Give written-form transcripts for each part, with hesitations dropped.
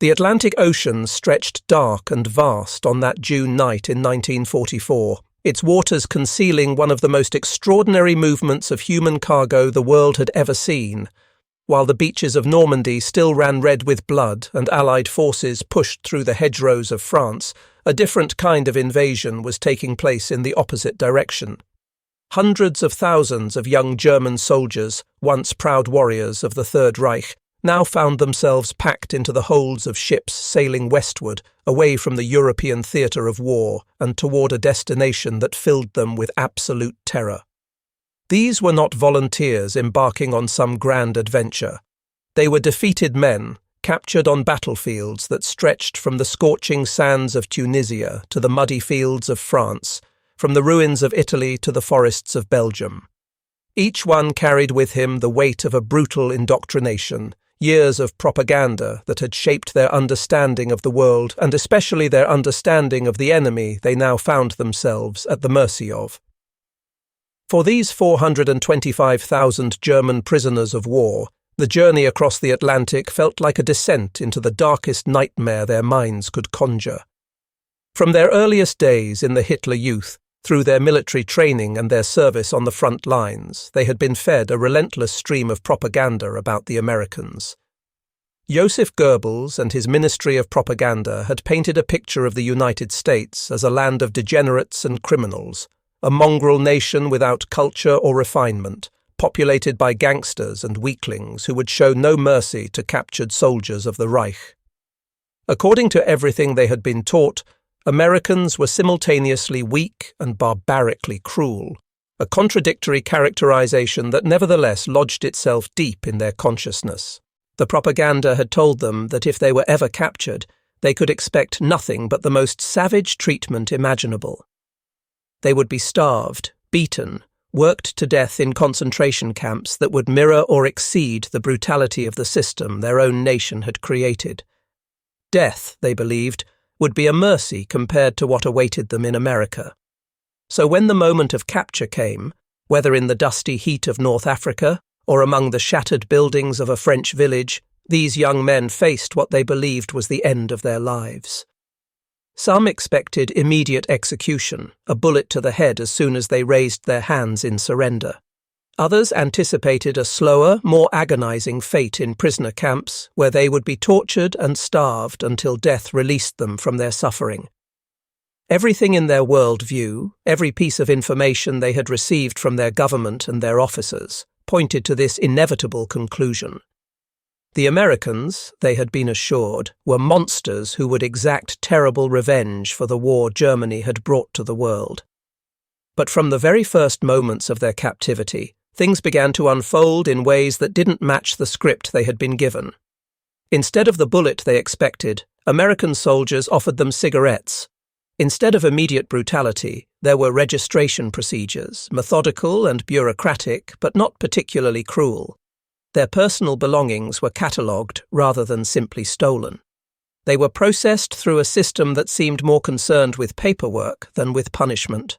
The Atlantic Ocean stretched dark and vast on that June night in 1944, its waters concealing one of the most extraordinary movements of human cargo the world had ever seen. While the beaches of Normandy still ran red with blood and Allied forces pushed through the hedgerows of France, a different kind of invasion was taking place in the opposite direction. Hundreds of thousands of young German soldiers, once proud warriors of the Third Reich, now found themselves packed into the holds of ships sailing westward, away from the European theatre of war and toward a destination that filled them with absolute terror. These were not volunteers embarking on some grand adventure. They were defeated men, captured on battlefields that stretched from the scorching sands of Tunisia to the muddy fields of France, from the ruins of Italy to the forests of Belgium. Each one carried with him the weight of a brutal indoctrination, years of propaganda that had shaped their understanding of the world and especially their understanding of the enemy they now found themselves at the mercy of. For these 425,000 German prisoners of war, the journey across the Atlantic felt like a descent into the darkest nightmare their minds could conjure. From their earliest days in the Hitler Youth, through their military training and their service on the front lines, they had been fed a relentless stream of propaganda about the Americans. Joseph Goebbels and his Ministry of Propaganda had painted a picture of the United States as a land of degenerates and criminals, a mongrel nation without culture or refinement, populated by gangsters and weaklings who would show no mercy to captured soldiers of the Reich. According to everything they had been taught, Americans were simultaneously weak and barbarically cruel, a contradictory characterization that nevertheless lodged itself deep in their consciousness. The propaganda had told them that if they were ever captured, they could expect nothing but the most savage treatment imaginable. They would be starved, beaten, worked to death in concentration camps that would mirror or exceed the brutality of the system their own nation had created. Death, they believed, would be a mercy compared to what awaited them in America. So when the moment of capture came, whether in the dusty heat of North Africa or among the shattered buildings of a French village, these young men faced what they believed was the end of their lives. Some expected immediate execution, a bullet to the head as soon as they raised their hands in surrender. Others anticipated a slower, more agonizing fate in prisoner camps, where they would be tortured and starved until death released them from their suffering. Everything in their world-view, every piece of information they had received from their government and their officers, pointed to this inevitable conclusion. The Americans, they had been assured, were monsters who would exact terrible revenge for the war Germany had brought to the world. But from the very first moments of their captivity, things began to unfold in ways that didn't match the script they had been given. Instead of the bullet they expected, American soldiers offered them cigarettes. Instead of immediate brutality, there were registration procedures, methodical and bureaucratic, but not particularly cruel. Their personal belongings were catalogued rather than simply stolen. They were processed through a system that seemed more concerned with paperwork than with punishment.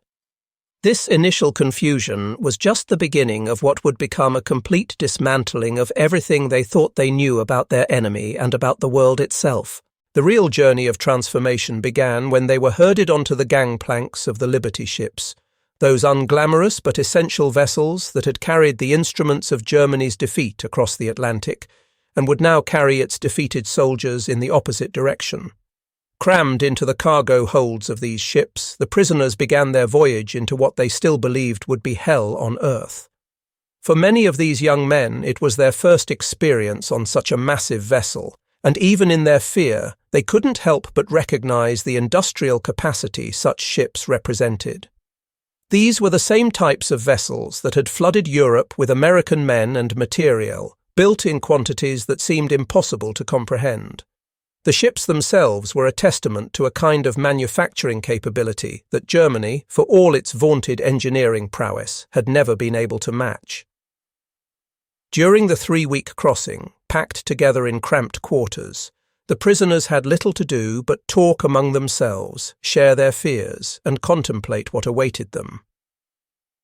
This initial confusion was just the beginning of what would become a complete dismantling of everything they thought they knew about their enemy and about the world itself. The real journey of transformation began when they were herded onto the gangplanks of the Liberty ships, those unglamorous but essential vessels that had carried the instruments of Germany's defeat across the Atlantic and would now carry its defeated soldiers in the opposite direction. Crammed into the cargo holds of these ships, the prisoners began their voyage into what they still believed would be hell on earth. For many of these young men, it was their first experience on such a massive vessel, and even in their fear, they couldn't help but recognize the industrial capacity such ships represented. These were the same types of vessels that had flooded Europe with American men and material, built in quantities that seemed impossible to comprehend. The ships themselves were a testament to a kind of manufacturing capability that Germany, for all its vaunted engineering prowess, had never been able to match. During the 3-week crossing, packed together in cramped quarters, the prisoners had little to do but talk among themselves, share their fears, and contemplate what awaited them.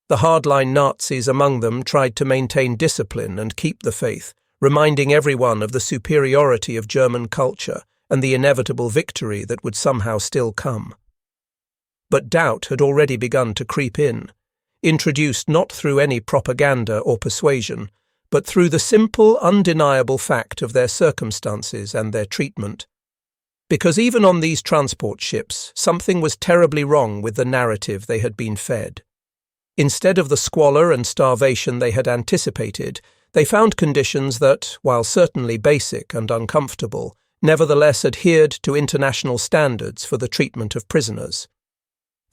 The hardline Nazis among them tried to maintain discipline and keep the faith, reminding everyone of the superiority of German culture, and the inevitable victory that would somehow still come. But doubt had already begun to creep in, introduced not through any propaganda or persuasion, but through the simple, undeniable fact of their circumstances and their treatment. Because even on these transport ships, something was terribly wrong with the narrative they had been fed. Instead of the squalor and starvation they had anticipated, they found conditions that, while certainly basic and uncomfortable, nevertheless adhered to international standards for the treatment of prisoners.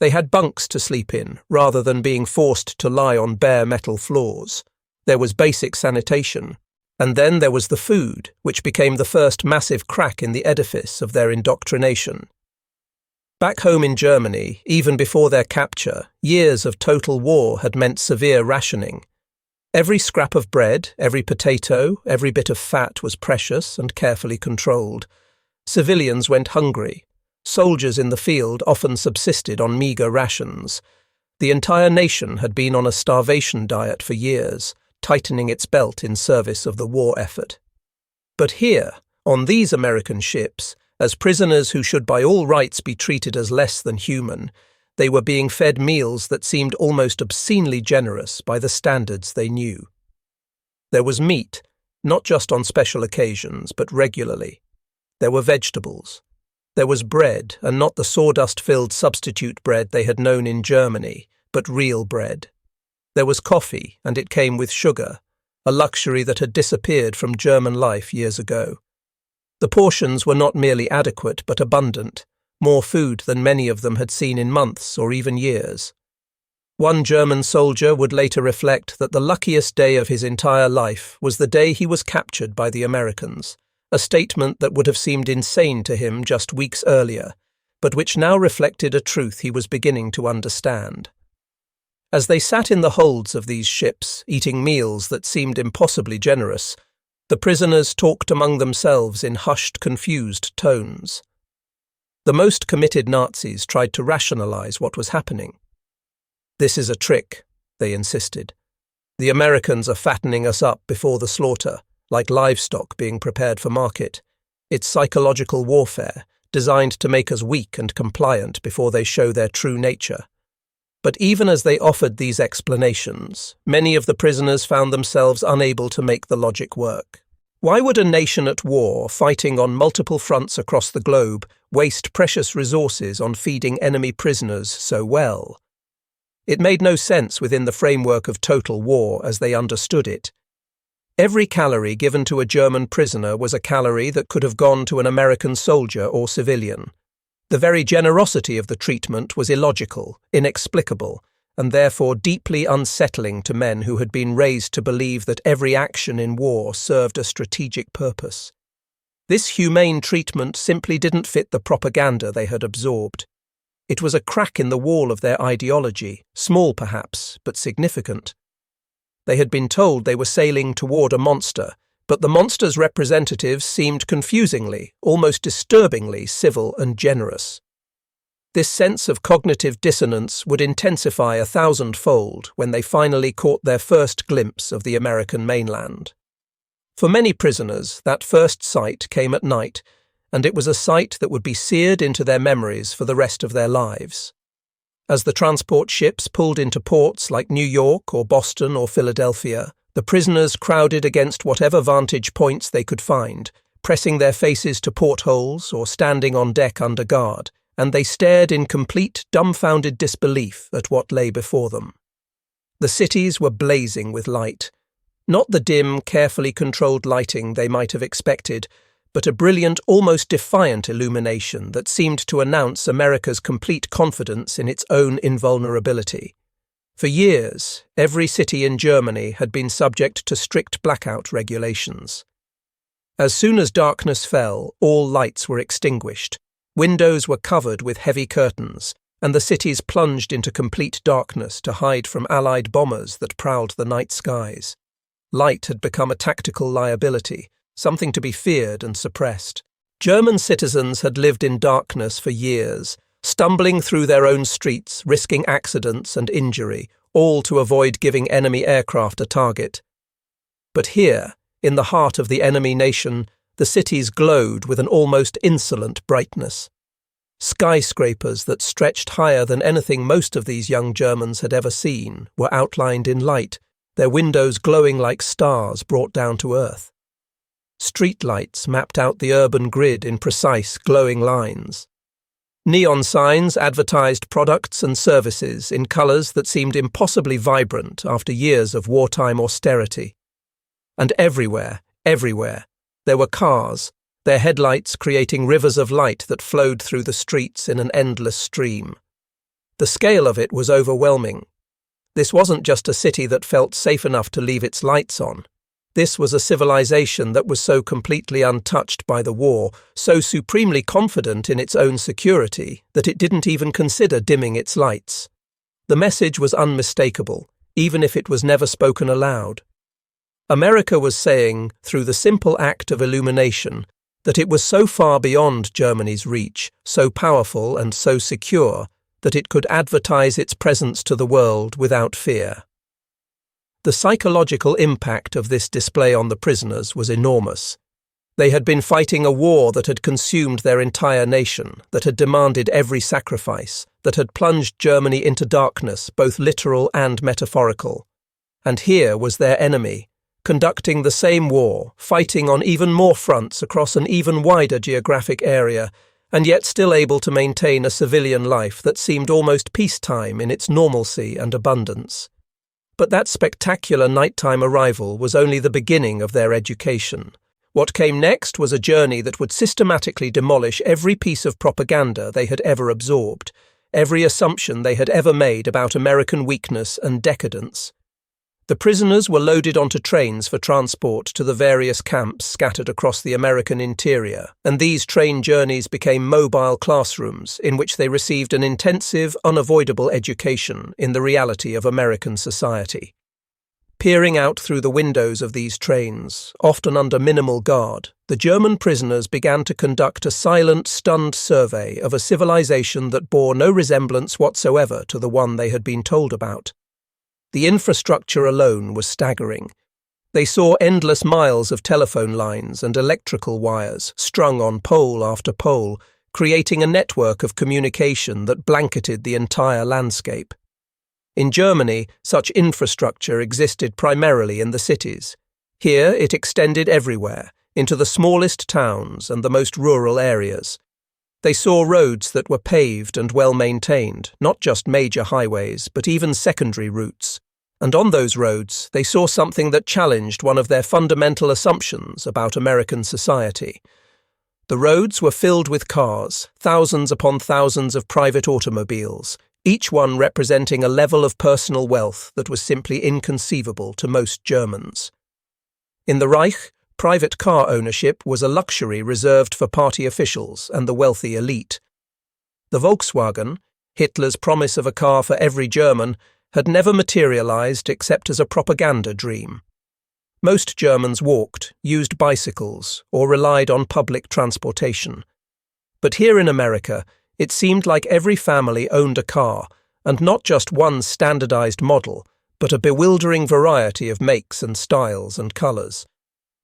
They had bunks to sleep in, rather than being forced to lie on bare metal floors. There was basic sanitation. And then there was the food, which became the first massive crack in the edifice of their indoctrination. Back home in Germany, even before their capture, years of total war had meant severe rationing. Every scrap of bread, every potato, every bit of fat was precious and carefully controlled. Civilians went hungry. Soldiers in the field often subsisted on meagre rations. The entire nation had been on a starvation diet for years, tightening its belt in service of the war effort. But here, on these American ships, as prisoners who should by all rights be treated as less than human, they were being fed meals that seemed almost obscenely generous by the standards they knew. There was meat, not just on special occasions, but regularly. There were vegetables. There was bread, and not the sawdust-filled substitute bread they had known in Germany, but real bread. There was coffee, and it came with sugar, a luxury that had disappeared from German life years ago. The portions were not merely adequate but abundant, more food than many of them had seen in months or even years. One German soldier would later reflect that the luckiest day of his entire life was the day he was captured by the Americans, a statement that would have seemed insane to him just weeks earlier, but which now reflected a truth he was beginning to understand. As they sat in the holds of these ships, eating meals that seemed impossibly generous, the prisoners talked among themselves in hushed, confused tones. The most committed Nazis tried to rationalize what was happening. "This is a trick," they insisted. "The Americans are fattening us up before the slaughter, like livestock being prepared for market. It's psychological warfare, designed to make us weak and compliant before they show their true nature." But even as they offered these explanations, many of the prisoners found themselves unable to make the logic work. Why would a nation at war, fighting on multiple fronts across the globe, waste precious resources on feeding enemy prisoners so well? It made no sense within the framework of total war as they understood it. Every calorie given to a German prisoner was a calorie that could have gone to an American soldier or civilian. The very generosity of the treatment was illogical, inexplicable, and therefore deeply unsettling to men who had been raised to believe that every action in war served a strategic purpose. This humane treatment simply didn't fit the propaganda they had absorbed. It was a crack in the wall of their ideology, small perhaps, but significant. They had been told they were sailing toward a monster, but the monster's representatives seemed confusingly, almost disturbingly civil and generous. This sense of cognitive dissonance would intensify 1,000-fold when they finally caught their first glimpse of the American mainland. For many prisoners, that first sight came at night, and it was a sight that would be seared into their memories for the rest of their lives. As the transport ships pulled into ports like New York or Boston or Philadelphia, the prisoners crowded against whatever vantage points they could find, pressing their faces to portholes or standing on deck under guard, and they stared in complete, dumbfounded disbelief at what lay before them. The cities were blazing with light. Not the dim, carefully controlled lighting they might have expected, but a brilliant, almost defiant illumination that seemed to announce America's complete confidence in its own invulnerability. For years, every city in Germany had been subject to strict blackout regulations. As soon as darkness fell, all lights were extinguished, windows were covered with heavy curtains, and the cities plunged into complete darkness to hide from Allied bombers that prowled the night skies. Light had become a tactical liability, something to be feared and suppressed. German citizens had lived in darkness for years, stumbling through their own streets, risking accidents and injury, all to avoid giving enemy aircraft a target. But here, in the heart of the enemy nation, The cities glowed with an almost insolent brightness. Skyscrapers that stretched higher than anything most of these young Germans had ever seen were outlined in light, their windows glowing like stars brought down to earth. Streetlights mapped out the urban grid in precise, glowing lines. Neon signs advertised products and services in colours that seemed impossibly vibrant after years of wartime austerity. And everywhere, there were cars, their headlights creating rivers of light that flowed through the streets in an endless stream. The scale of it was overwhelming. This wasn't just a city that felt safe enough to leave its lights on. This was a civilization that was so completely untouched by the war, so supremely confident in its own security, that it didn't even consider dimming its lights. The message was unmistakable, even if it was never spoken aloud. America was saying, through the simple act of illumination, that it was so far beyond Germany's reach, so powerful and so secure, that it could advertise its presence to the world without fear. The psychological impact of this display on the prisoners was enormous. They had been fighting a war that had consumed their entire nation, that had demanded every sacrifice, that had plunged Germany into darkness, both literal and metaphorical. And here was their enemy, conducting the same war, fighting on even more fronts across an even wider geographic area, and yet still able to maintain a civilian life that seemed almost peacetime in its normalcy and abundance. But that spectacular nighttime arrival was only the beginning of their education. What came next was a journey that would systematically demolish every piece of propaganda they had ever absorbed, every assumption they had ever made about American weakness and decadence. The prisoners were loaded onto trains for transport to the various camps scattered across the American interior, and these train journeys became mobile classrooms in which they received an intensive, unavoidable education in the reality of American society. Peering out through the windows of these trains, often under minimal guard, the German prisoners began to conduct a silent, stunned survey of a civilization that bore no resemblance whatsoever to the one they had been told about. The infrastructure alone was staggering. They saw endless miles of telephone lines and electrical wires strung on pole after pole, creating a network of communication that blanketed the entire landscape. In Germany, such infrastructure existed primarily in the cities. Here it extended everywhere, into the smallest towns and the most rural areas. They saw roads that were paved and well maintained, not just major highways, but even secondary routes. And on those roads, they saw something that challenged one of their fundamental assumptions about American society. The roads were filled with cars, thousands upon thousands of private automobiles, each one representing a level of personal wealth that was simply inconceivable to most Germans. In the Reich, private car ownership was a luxury reserved for party officials and the wealthy elite. The Volkswagen, Hitler's promise of a car for every German, had never materialized except as a propaganda dream. Most Germans walked, used bicycles, or relied on public transportation. But here in America, it seemed like every family owned a car, and not just one standardized model, but a bewildering variety of makes and styles and colors.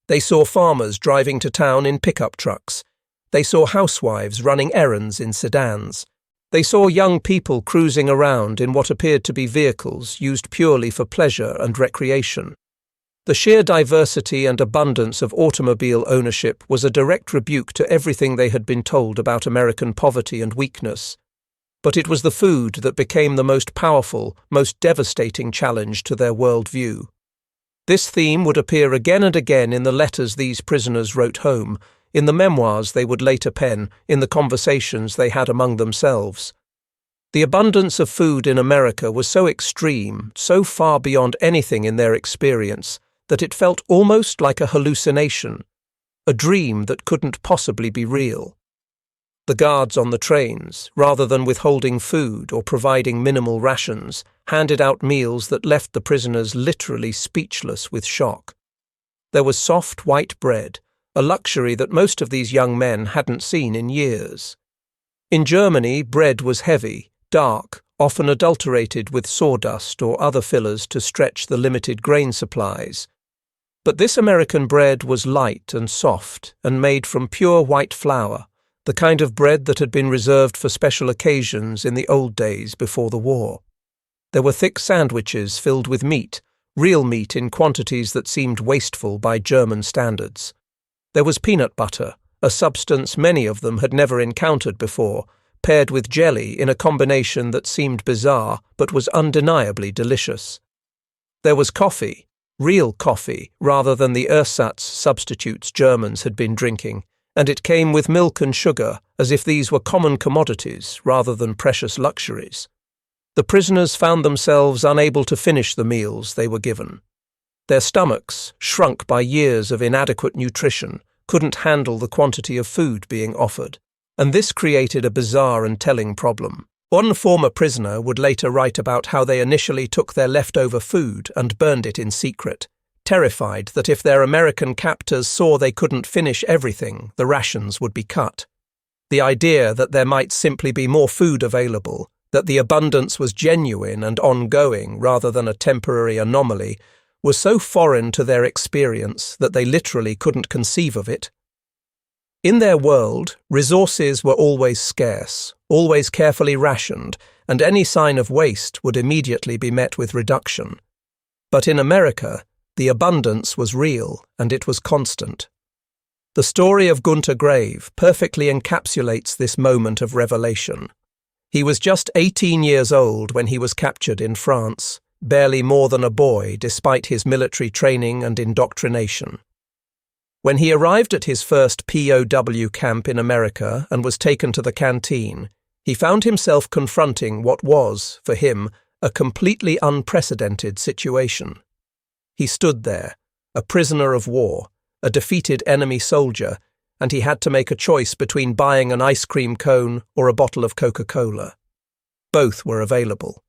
They saw farmers driving to town in pickup trucks. They saw housewives running errands in sedans. They saw young people cruising around in what appeared to be vehicles used purely for pleasure and recreation. The sheer diversity and abundance of automobile ownership was a direct rebuke to everything they had been told about American poverty and weakness. But it was the food that became the most powerful, most devastating challenge to their worldview. This theme would appear again and again in the letters these prisoners wrote home, in the memoirs they would later pen, in the conversations they had among themselves. The abundance of food in America was so extreme, so far beyond anything in their experience, that it felt almost like a hallucination, a dream that couldn't possibly be real. The guards on the trains, rather than withholding food or providing minimal rations, handed out meals that left the prisoners literally speechless with shock. There was soft white bread, a luxury that most of these young men hadn't seen in years. In Germany, bread was heavy, dark, often adulterated with sawdust or other fillers to stretch the limited grain supplies. But this American bread was light and soft and made from pure white flour, the kind of bread that had been reserved for special occasions in the old days before the war. There were thick sandwiches filled with meat, real meat in quantities that seemed wasteful by German standards. There was peanut butter, a substance many of them had never encountered before, paired with jelly in a combination that seemed bizarre but was undeniably delicious. There was coffee, real coffee rather than the ersatz substitutes Germans had been drinking, and it came with milk and sugar as if these were common commodities rather than precious luxuries. The prisoners found themselves unable to finish the meals they were given. Their stomachs, shrunk by years of inadequate nutrition, couldn't handle the quantity of food being offered, and this created a bizarre and telling problem. One former prisoner would later write about how they initially took their leftover food and burned it in secret, terrified that if their American captors saw they couldn't finish everything, the rations would be cut. The idea that there might simply be more food available, that the abundance was genuine and ongoing rather than a temporary anomaly, was so foreign to their experience that they literally couldn't conceive of it. In their world, resources were always scarce, always carefully rationed, and any sign of waste would immediately be met with reduction. But in America, the abundance was real and it was constant. The story of Gunter Grave perfectly encapsulates this moment of revelation. He was just 18 years old when he was captured in France, barely more than a boy despite his military training and indoctrination. When he arrived at his first POW camp in America and was taken to the canteen, he found himself confronting what was, for him, a completely unprecedented situation. He stood there, a prisoner of war, a defeated enemy soldier, and he had to make a choice between buying an ice cream cone or a bottle of Coca-Cola. Both were available.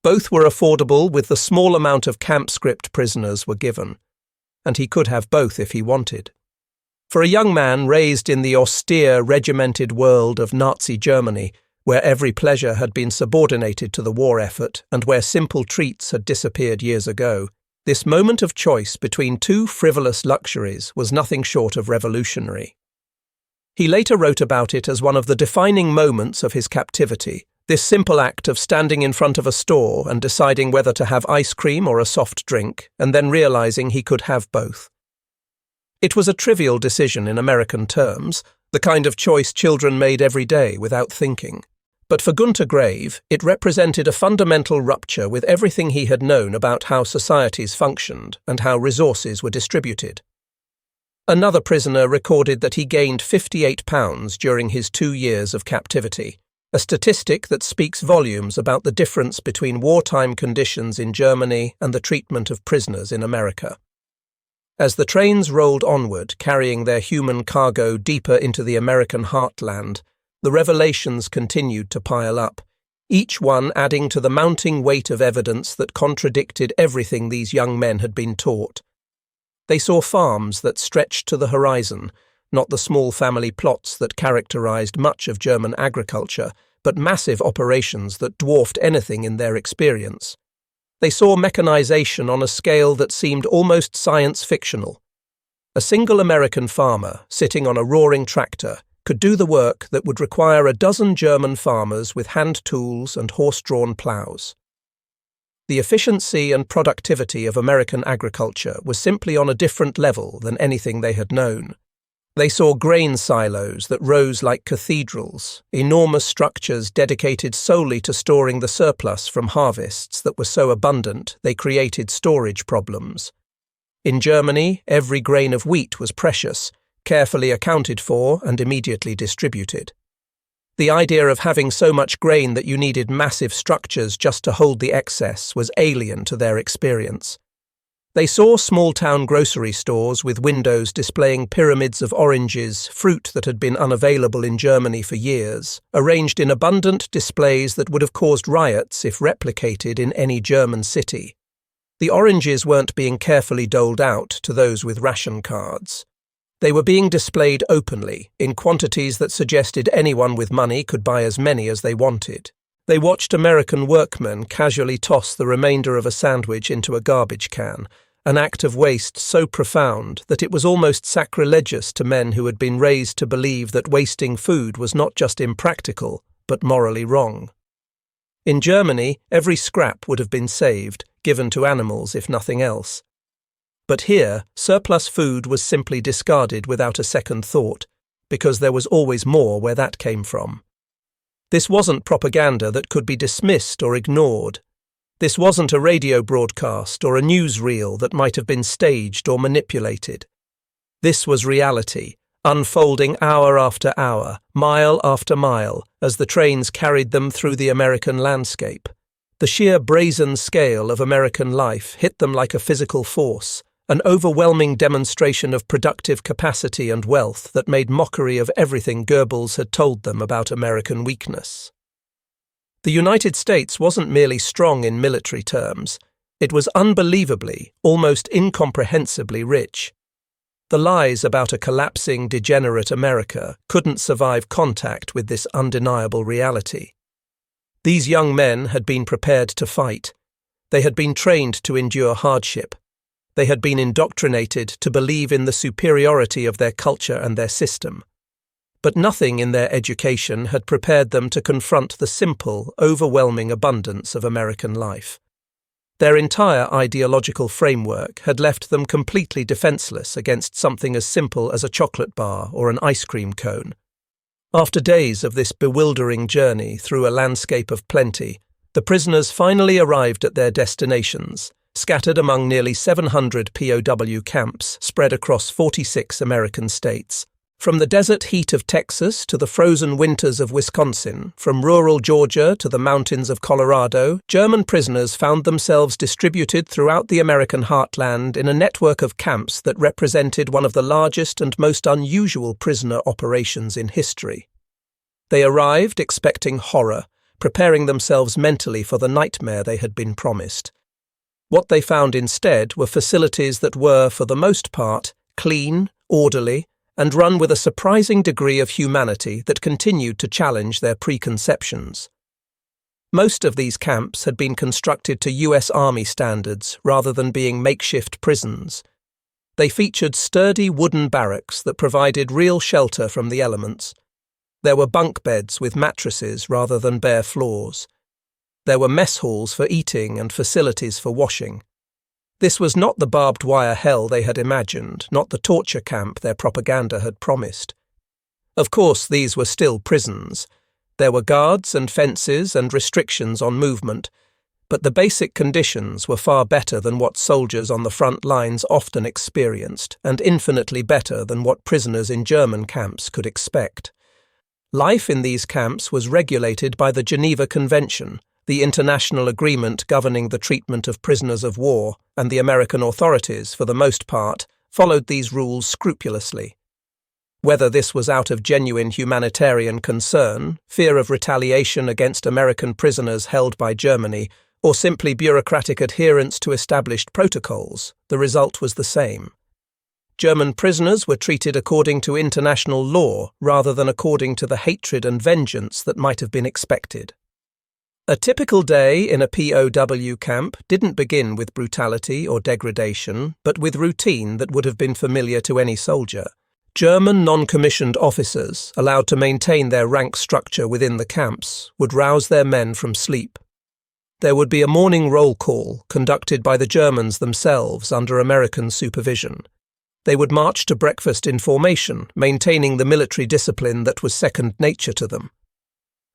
Both were affordable with the small amount of camp script prisoners were given, and he could have both if he wanted. For a young man raised in the austere, regimented world of Nazi Germany, where every pleasure had been subordinated to the war effort and where simple treats had disappeared years ago, this moment of choice between two frivolous luxuries was nothing short of revolutionary. He later wrote about it as one of the defining moments of his captivity, this simple act of standing in front of a store and deciding whether to have ice cream or a soft drink, and then realizing he could have both. It was a trivial decision in American terms, the kind of choice children made every day without thinking. But for Gunter Grave, it represented a fundamental rupture with everything he had known about how societies functioned and how resources were distributed. Another prisoner recorded that he gained 58 pounds during his 2 years of captivity, a statistic that speaks volumes about the difference between wartime conditions in Germany and the treatment of prisoners in America. As the trains rolled onward, carrying their human cargo deeper into the American heartland, the revelations continued to pile up, each one adding to the mounting weight of evidence that contradicted everything these young men had been taught. They saw farms that stretched to the horizon, not the small family plots that characterized much of German agriculture, but massive operations that dwarfed anything in their experience. They saw mechanization on a scale that seemed almost science-fictional. A single American farmer, sitting on a roaring tractor, could do the work that would require a dozen German farmers with hand tools and horse-drawn plows. The efficiency and productivity of American agriculture was simply on a different level than anything they had known. They saw grain silos that rose like cathedrals, enormous structures dedicated solely to storing the surplus from harvests that were so abundant they created storage problems. In Germany, every grain of wheat was precious, carefully accounted for and immediately distributed. The idea of having so much grain that you needed massive structures just to hold the excess was alien to their experience. They saw small-town grocery stores with windows displaying pyramids of oranges, fruit that had been unavailable in Germany for years, arranged in abundant displays that would have caused riots if replicated in any German city. The oranges weren't being carefully doled out to those with ration cards. They were being displayed openly, in quantities that suggested anyone with money could buy as many as they wanted. They watched American workmen casually toss the remainder of a sandwich into a garbage can, an act of waste so profound that it was almost sacrilegious to men who had been raised to believe that wasting food was not just impractical, but morally wrong. In Germany, every scrap would have been saved, given to animals if nothing else. But here, surplus food was simply discarded without a second thought, because there was always more where that came from. This wasn't propaganda that could be dismissed or ignored. This wasn't a radio broadcast or a newsreel that might have been staged or manipulated. This was reality, unfolding hour after hour, mile after mile, as the trains carried them through the American landscape. The sheer brazen scale of American life hit them like a physical force, an overwhelming demonstration of productive capacity and wealth that made mockery of everything Goebbels had told them about American weakness. The United States wasn't merely strong in military terms, it was unbelievably, almost incomprehensibly rich. The lies about a collapsing, degenerate America couldn't survive contact with this undeniable reality. These young men had been prepared to fight. They had been trained to endure hardship. They had been indoctrinated to believe in the superiority of their culture and their system. But nothing in their education had prepared them to confront the simple, overwhelming abundance of American life. Their entire ideological framework had left them completely defenseless against something as simple as a chocolate bar or an ice cream cone. After days of this bewildering journey through a landscape of plenty, the prisoners finally arrived at their destinations, scattered among nearly 700 POW camps spread across 46 American states. From the desert heat of Texas to the frozen winters of Wisconsin, from rural Georgia to the mountains of Colorado, German prisoners found themselves distributed throughout the American heartland in a network of camps that represented one of the largest and most unusual prisoner operations in history. They arrived expecting horror, preparing themselves mentally for the nightmare they had been promised. What they found instead were facilities that were, for the most part, clean, orderly, and run with a surprising degree of humanity that continued to challenge their preconceptions. Most of these camps had been constructed to US Army standards rather than being makeshift prisons. They featured sturdy wooden barracks that provided real shelter from the elements. There were bunk beds with mattresses rather than bare floors. There were mess halls for eating and facilities for washing. This was not the barbed wire hell they had imagined, not the torture camp their propaganda had promised. Of course, these were still prisons. There were guards and fences and restrictions on movement, but the basic conditions were far better than what soldiers on the front lines often experienced, and infinitely better than what prisoners in German camps could expect. Life in these camps was regulated by the Geneva Convention, the international agreement governing the treatment of prisoners of war, and the American authorities, for the most part, followed these rules scrupulously. Whether this was out of genuine humanitarian concern, fear of retaliation against American prisoners held by Germany, or simply bureaucratic adherence to established protocols, the result was the same. German prisoners were treated according to international law rather than according to the hatred and vengeance that might have been expected. A typical day in a POW camp didn't begin with brutality or degradation, but with routine that would have been familiar to any soldier. German non-commissioned officers, allowed to maintain their rank structure within the camps, would rouse their men from sleep. There would be a morning roll call conducted by the Germans themselves under American supervision. They would march to breakfast in formation, maintaining the military discipline that was second nature to them.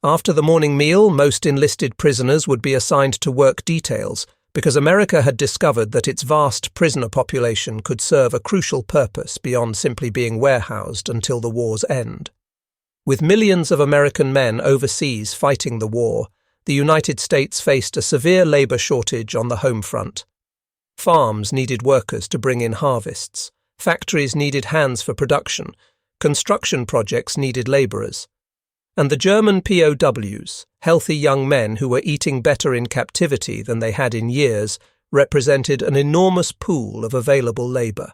After the morning meal, most enlisted prisoners would be assigned to work details, because America had discovered that its vast prisoner population could serve a crucial purpose beyond simply being warehoused until the war's end. With millions of American men overseas fighting the war, the United States faced a severe labor shortage on the home front. Farms needed workers to bring in harvests, factories needed hands for production, construction projects needed laborers. And the German POWs, healthy young men who were eating better in captivity than they had in years, represented an enormous pool of available labor.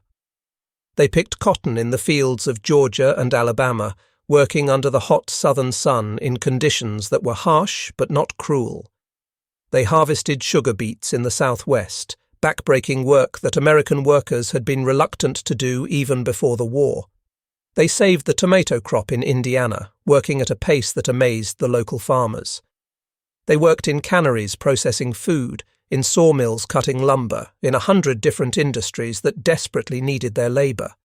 They picked cotton in the fields of Georgia and Alabama, working under the hot southern sun in conditions that were harsh but not cruel. They harvested sugar beets in the southwest, backbreaking work that American workers had been reluctant to do even before the war. They saved the tomato crop in Indiana, working at a pace that amazed the local farmers. They worked in canneries processing food, in sawmills cutting lumber, in 100 different industries that desperately needed their labor.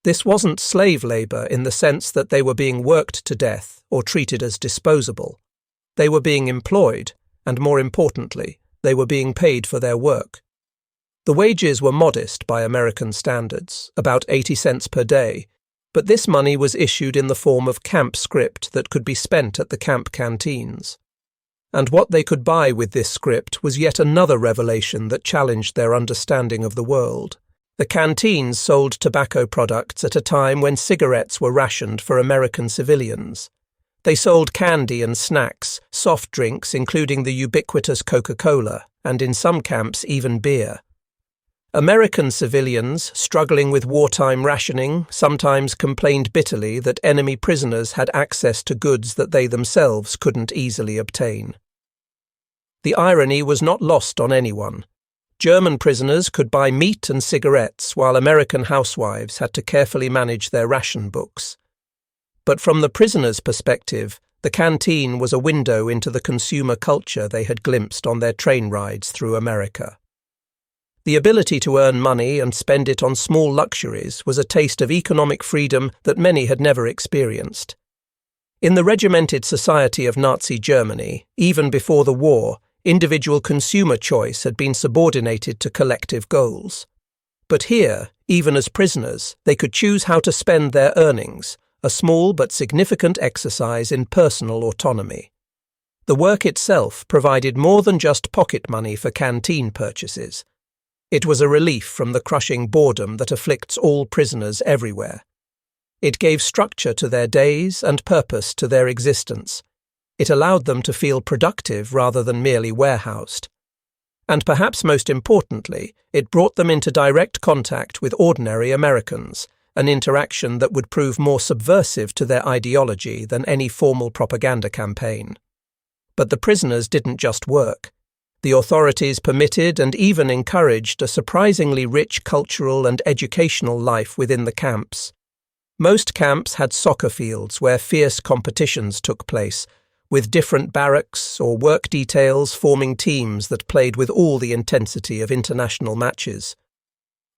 This wasn't slave labor in the sense that they were being worked to death or treated as disposable. They were being employed, and more importantly, they were being paid for their work. The wages were modest by American standards, about 80 cents per day, but this money was issued in the form of camp script that could be spent at the camp canteens. And what they could buy with this script was yet another revelation that challenged their understanding of the world. The canteens sold tobacco products at a time when cigarettes were rationed for American civilians. They sold candy and snacks, soft drinks including the ubiquitous Coca-Cola, and in some camps even beer. American civilians, struggling with wartime rationing, sometimes complained bitterly that enemy prisoners had access to goods that they themselves couldn't easily obtain. The irony was not lost on anyone. German prisoners could buy meat and cigarettes while American housewives had to carefully manage their ration books. But from the prisoners' perspective, the canteen was a window into the consumer culture they had glimpsed on their train rides through America. The ability to earn money and spend it on small luxuries was a taste of economic freedom that many had never experienced. In the regimented society of Nazi Germany, even before the war, individual consumer choice had been subordinated to collective goals. But here, even as prisoners, they could choose how to spend their earnings, a small but significant exercise in personal autonomy. The work itself provided more than just pocket money for canteen purchases. It was a relief from the crushing boredom that afflicts all prisoners everywhere. It gave structure to their days and purpose to their existence. It allowed them to feel productive rather than merely warehoused. And perhaps most importantly, it brought them into direct contact with ordinary Americans, an interaction that would prove more subversive to their ideology than any formal propaganda campaign. But the prisoners didn't just work. The authorities permitted and even encouraged a surprisingly rich cultural and educational life within the camps. Most camps had soccer fields where fierce competitions took place, with different barracks or work details forming teams that played with all the intensity of international matches.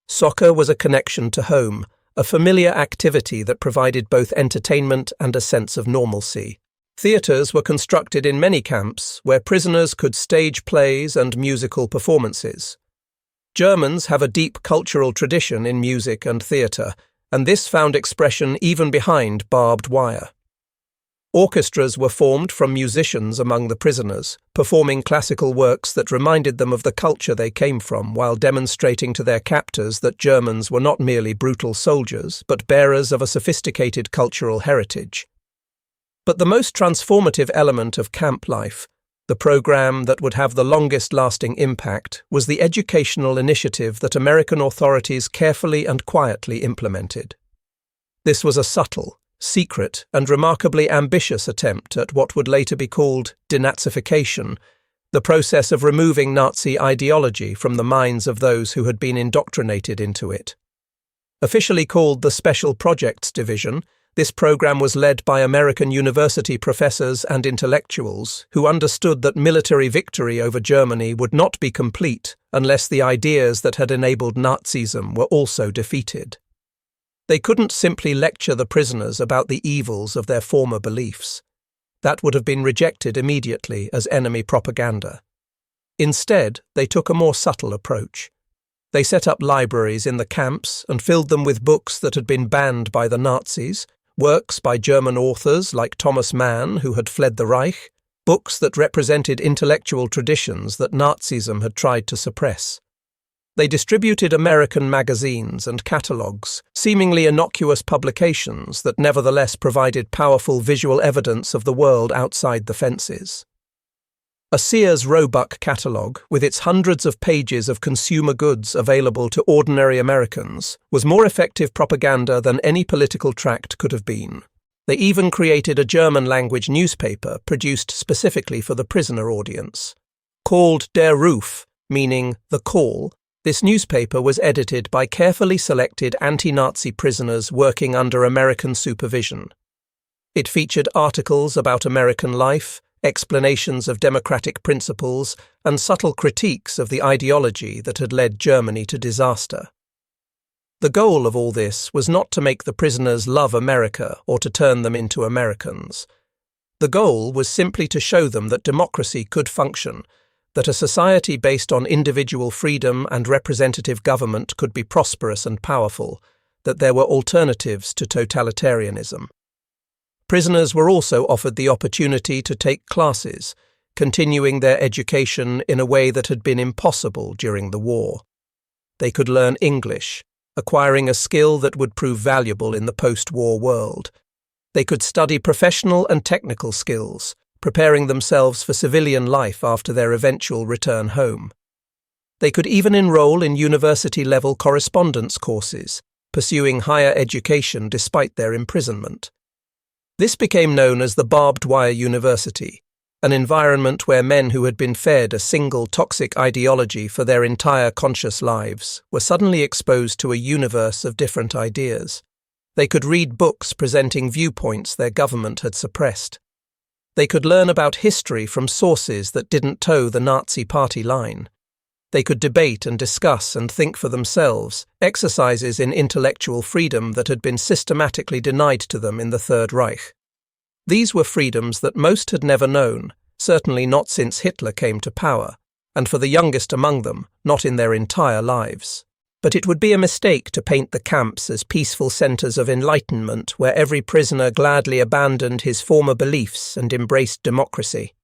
Soccer was a connection to home, a familiar activity that provided both entertainment and a sense of normalcy. Theatres were constructed in many camps where prisoners could stage plays and musical performances. Germans have a deep cultural tradition in music and theatre, and this found expression even behind barbed wire. Orchestras were formed from musicians among the prisoners, performing classical works that reminded them of the culture they came from while demonstrating to their captors that Germans were not merely brutal soldiers, but bearers of a sophisticated cultural heritage. But the most transformative element of camp life, the program that would have the longest-lasting impact, was the educational initiative that American authorities carefully and quietly implemented. This was a subtle, secret, and remarkably ambitious attempt at what would later be called denazification, the process of removing Nazi ideology from the minds of those who had been indoctrinated into it. Officially called the Special Projects Division, this program was led by American university professors and intellectuals who understood that military victory over Germany would not be complete unless the ideas that had enabled Nazism were also defeated. They couldn't simply lecture the prisoners about the evils of their former beliefs. That would have been rejected immediately as enemy propaganda. Instead, they took a more subtle approach. They set up libraries in the camps and filled them with books that had been banned by the Nazis, works by German authors like Thomas Mann, who had fled the Reich, books that represented intellectual traditions that Nazism had tried to suppress. They distributed American magazines and catalogues, seemingly innocuous publications that nevertheless provided powerful visual evidence of the world outside the fences. A Sears Roebuck catalogue, with its hundreds of pages of consumer goods available to ordinary Americans, was more effective propaganda than any political tract could have been. They even created a German-language newspaper produced specifically for the prisoner audience. Called Der Ruf, meaning the call, this newspaper was edited by carefully selected anti-Nazi prisoners working under American supervision. It featured articles about American life, explanations of democratic principles, and subtle critiques of the ideology that had led Germany to disaster. The goal of all this was not to make the prisoners love America or to turn them into Americans. The goal was simply to show them that democracy could function, that a society based on individual freedom and representative government could be prosperous and powerful, that there were alternatives to totalitarianism. Prisoners were also offered the opportunity to take classes, continuing their education in a way that had been impossible during the war. They could learn English, acquiring a skill that would prove valuable in the post-war world. They could study professional and technical skills, preparing themselves for civilian life after their eventual return home. They could even enroll in university-level correspondence courses, pursuing higher education despite their imprisonment. This became known as the barbed wire university, an environment where men who had been fed a single toxic ideology for their entire conscious lives were suddenly exposed to a universe of different ideas. They could read books presenting viewpoints their government had suppressed. They could learn about history from sources that didn't toe the Nazi party line. They could debate and discuss and think for themselves, exercises in intellectual freedom that had been systematically denied to them in the Third Reich. These were freedoms that most had never known, certainly not since Hitler came to power, and for the youngest among them, not in their entire lives. But it would be a mistake to paint the camps as peaceful centres of enlightenment where every prisoner gladly abandoned his former beliefs and embraced democracy.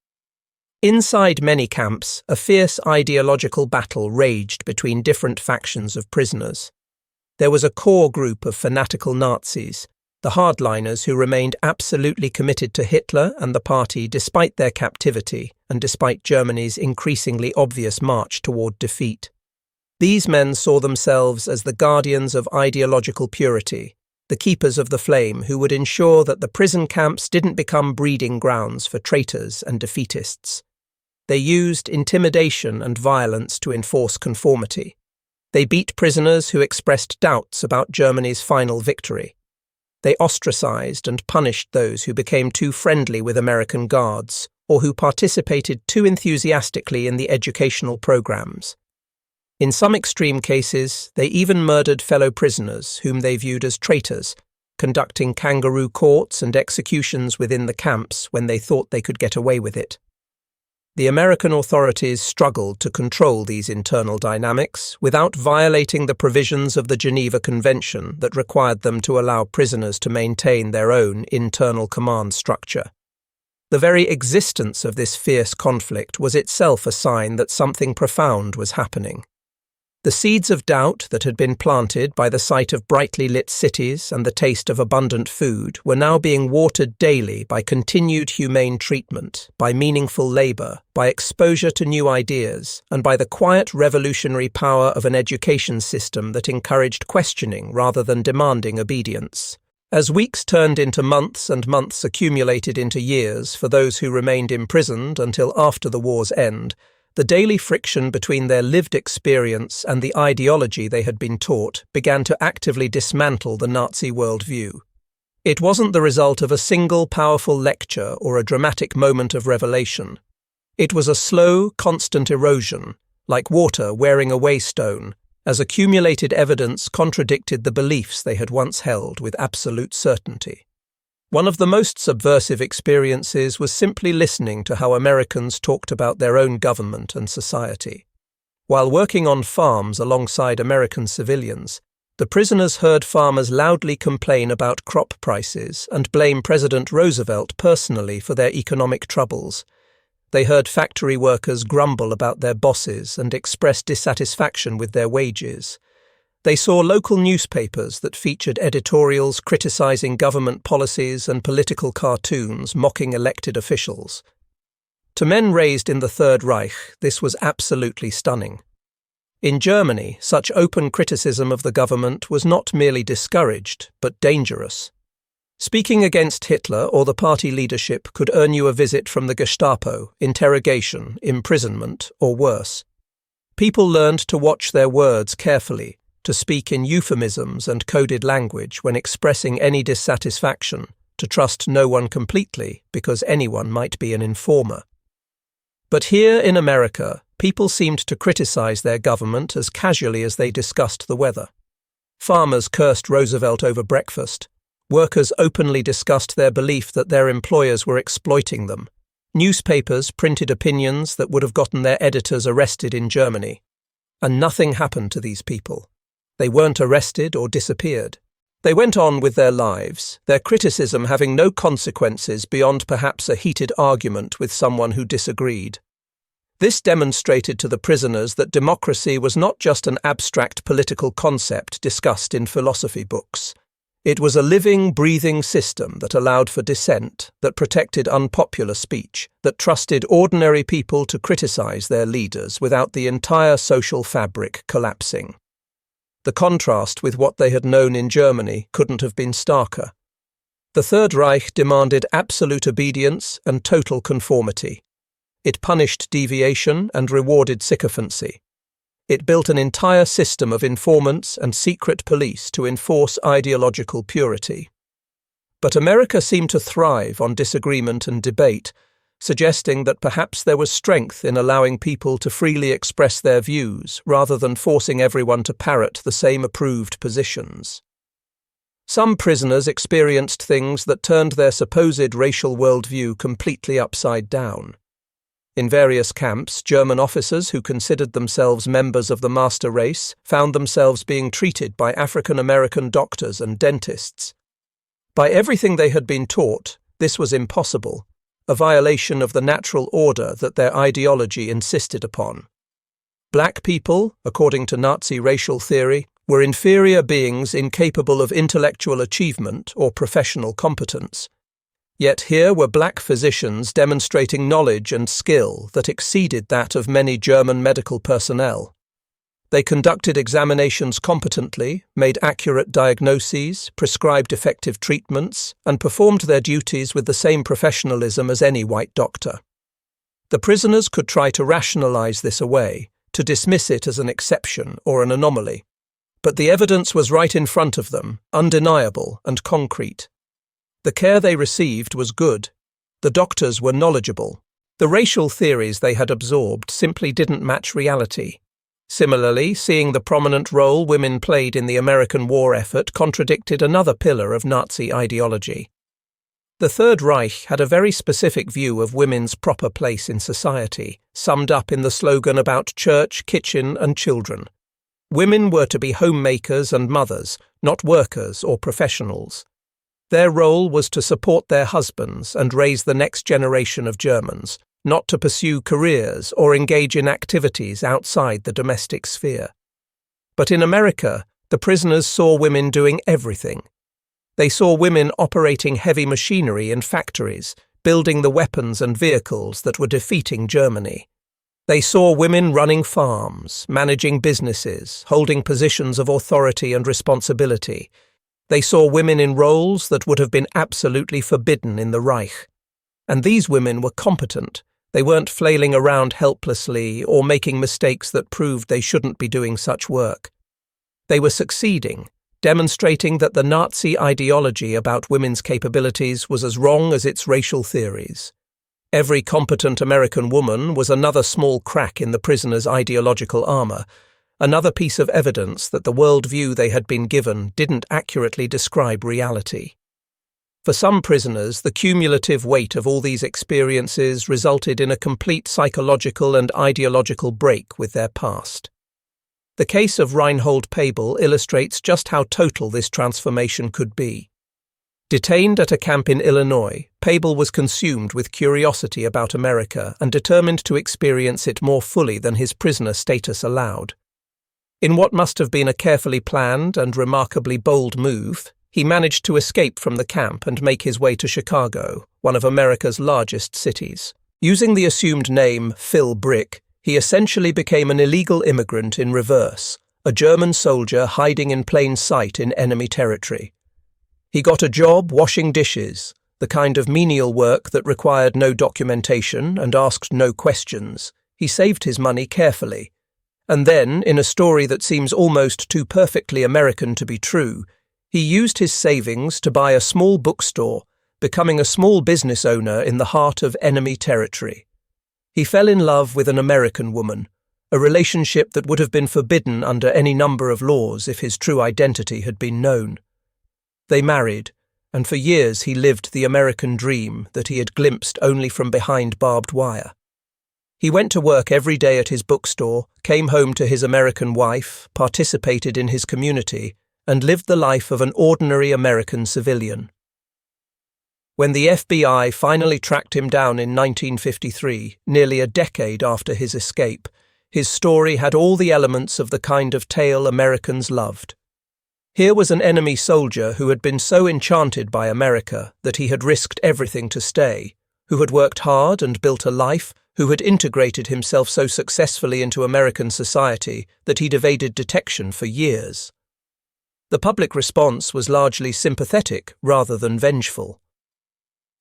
Inside many camps, a fierce ideological battle raged between different factions of prisoners. There was a core group of fanatical Nazis, the hardliners who remained absolutely committed to Hitler and the party despite their captivity and despite Germany's increasingly obvious march toward defeat. These men saw themselves as the guardians of ideological purity, the keepers of the flame who would ensure that the prison camps didn't become breeding grounds for traitors and defeatists. They used intimidation and violence to enforce conformity. They beat prisoners who expressed doubts about Germany's final victory. They ostracized and punished those who became too friendly with American guards or who participated too enthusiastically in the educational programs. In some extreme cases, they even murdered fellow prisoners whom they viewed as traitors, conducting kangaroo courts and executions within the camps when they thought they could get away with it. The American authorities struggled to control these internal dynamics without violating the provisions of the Geneva Convention that required them to allow prisoners to maintain their own internal command structure. The very existence of this fierce conflict was itself a sign that something profound was happening. The seeds of doubt that had been planted by the sight of brightly lit cities and the taste of abundant food were now being watered daily by continued humane treatment, by meaningful labour, by exposure to new ideas, and by the quiet revolutionary power of an education system that encouraged questioning rather than demanding obedience. As weeks turned into months and months accumulated into years for those who remained imprisoned until after the war's end, the daily friction between their lived experience and the ideology they had been taught began to actively dismantle the Nazi worldview. It wasn't the result of a single powerful lecture or a dramatic moment of revelation. It was a slow, constant erosion, like water wearing away stone, as accumulated evidence contradicted the beliefs they had once held with absolute certainty. One of the most subversive experiences was simply listening to how Americans talked about their own government and society. While working on farms alongside American civilians, the prisoners heard farmers loudly complain about crop prices and blame President Roosevelt personally for their economic troubles. They heard factory workers grumble about their bosses and express dissatisfaction with their wages. They saw local newspapers that featured editorials criticizing government policies and political cartoons mocking elected officials. To men raised in the Third Reich, this was absolutely stunning. In Germany, such open criticism of the government was not merely discouraged, but dangerous. Speaking against Hitler or the party leadership could earn you a visit from the Gestapo, interrogation, imprisonment, or worse. People learned to watch their words carefully, to speak in euphemisms and coded language when expressing any dissatisfaction, to trust no one completely because anyone might be an informer. But here in America, people seemed to criticize their government as casually as they discussed the weather. Farmers cursed Roosevelt over breakfast. Workers openly discussed their belief that their employers were exploiting them. Newspapers printed opinions that would have gotten their editors arrested in Germany. And nothing happened to these people. They weren't arrested or disappeared. They went on with their lives, their criticism having no consequences beyond perhaps a heated argument with someone who disagreed. This demonstrated to the prisoners that democracy was not just an abstract political concept discussed in philosophy books. It was a living, breathing system that allowed for dissent, that protected unpopular speech, that trusted ordinary people to criticize their leaders without the entire social fabric collapsing. The contrast with what they had known in Germany couldn't have been starker. The Third Reich demanded absolute obedience and total conformity. It punished deviation and rewarded sycophancy. It built an entire system of informants and secret police to enforce ideological purity. But America seemed to thrive on disagreement and debate, suggesting that perhaps there was strength in allowing people to freely express their views rather than forcing everyone to parrot the same approved positions. Some prisoners experienced things that turned their supposed racial worldview completely upside down. In various camps, German officers who considered themselves members of the master race found themselves being treated by African American doctors and dentists. By everything they had been taught, this was impossible, a violation of the natural order that their ideology insisted upon. Black people, according to Nazi racial theory, were inferior beings incapable of intellectual achievement or professional competence. Yet here were black physicians demonstrating knowledge and skill that exceeded that of many German medical personnel. They conducted examinations competently, made accurate diagnoses, prescribed effective treatments, and performed their duties with the same professionalism as any white doctor. The prisoners could try to rationalize this away, to dismiss it as an exception or an anomaly. But the evidence was right in front of them, undeniable and concrete. The care they received was good. The doctors were knowledgeable. The racial theories they had absorbed simply didn't match reality. Similarly, seeing the prominent role women played in the American war effort contradicted another pillar of Nazi ideology. The Third Reich had a very specific view of women's proper place in society, summed up in the slogan about church, kitchen, and children. Women were to be homemakers and mothers, not workers or professionals. Their role was to support their husbands and raise the next generation of Germans, not to pursue careers or engage in activities outside the domestic sphere. But in America, the prisoners saw women doing everything. They saw women operating heavy machinery in factories, building the weapons and vehicles that were defeating Germany. They saw women running farms, managing businesses, holding positions of authority and responsibility. They saw women in roles that would have been absolutely forbidden in the Reich. And these women were competent. They weren't flailing around helplessly or making mistakes that proved they shouldn't be doing such work. They were succeeding, demonstrating that the Nazi ideology about women's capabilities was as wrong as its racial theories. Every competent American woman was another small crack in the prisoners' ideological armor, another piece of evidence that the worldview they had been given didn't accurately describe reality. For some prisoners, the cumulative weight of all these experiences resulted in a complete psychological and ideological break with their past. The case of Reinhold Pabel illustrates just how total this transformation could be. Detained at a camp in Illinois, Pabel was consumed with curiosity about America and determined to experience it more fully than his prisoner status allowed. In what must have been a carefully planned and remarkably bold move, he managed to escape from the camp and make his way to Chicago, one of America's largest cities. Using the assumed name Phil Brick, he essentially became an illegal immigrant in reverse, a German soldier hiding in plain sight in enemy territory. He got a job washing dishes, the kind of menial work that required no documentation and asked no questions. He saved his money carefully. And then, in a story that seems almost too perfectly American to be true, he used his savings to buy a small bookstore, becoming a small business owner in the heart of enemy territory. He fell in love with an American woman, a relationship that would have been forbidden under any number of laws if his true identity had been known. They married, and for years he lived the American dream that he had glimpsed only from behind barbed wire. He went to work every day at his bookstore, came home to his American wife, participated in his community, and lived the life of an ordinary American civilian. When the FBI finally tracked him down in 1953, nearly a decade after his escape, his story had all the elements of the kind of tale Americans loved. Here was an enemy soldier who had been so enchanted by America that he had risked everything to stay, who had worked hard and built a life, who had integrated himself so successfully into American society that he'd evaded detection for years. The public response was largely sympathetic rather than vengeful.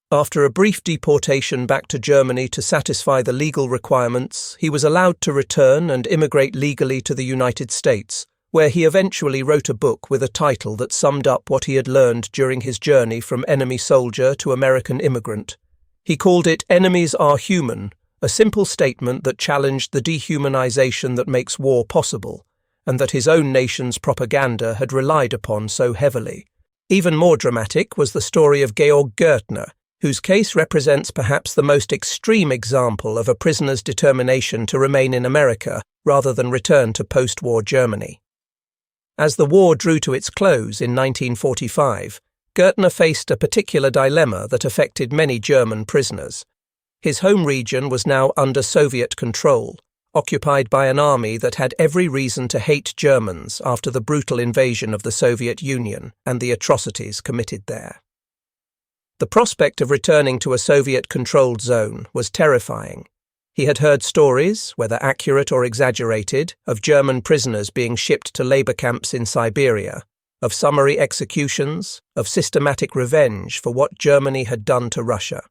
After a brief deportation back to Germany to satisfy the legal requirements, he was allowed to return and immigrate legally to the United States, where he eventually wrote a book with a title that summed up what he had learned during his journey from enemy soldier to American immigrant. He called it "Enemies Are Human," a simple statement that challenged the dehumanization that makes war possible, and that his own nation's propaganda had relied upon so heavily. Even more dramatic was the story of Georg Gärtner, whose case represents perhaps the most extreme example of a prisoner's determination to remain in America rather than return to post-war Germany. As the war drew to its close in 1945, Gärtner faced a particular dilemma that affected many German prisoners. His home region was now under Soviet control, occupied by an army that had every reason to hate Germans after the brutal invasion of the Soviet Union and the atrocities committed there. The prospect of returning to a Soviet-controlled zone was terrifying. He had heard stories, whether accurate or exaggerated, of German prisoners being shipped to labor camps in Siberia, of summary executions, of systematic revenge for what Germany had done to Russia.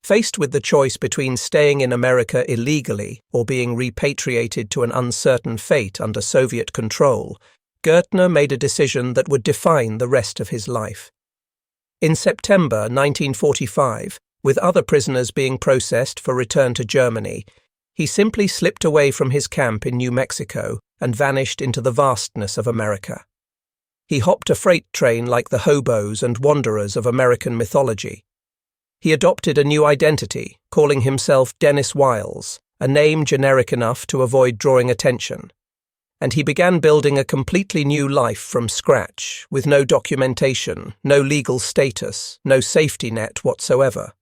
Faced with the choice between staying in America illegally or being repatriated to an uncertain fate under Soviet control, Gärtner made a decision that would define the rest of his life. In September 1945, with other prisoners being processed for return to Germany, he simply slipped away from his camp in New Mexico and vanished into the vastness of America. He hopped a freight train like the hobos and wanderers of American mythology. He adopted a new identity, calling himself Dennis Wiles, a name generic enough to avoid drawing attention. And he began building a completely new life from scratch, with no documentation, no legal status, no safety net whatsoever.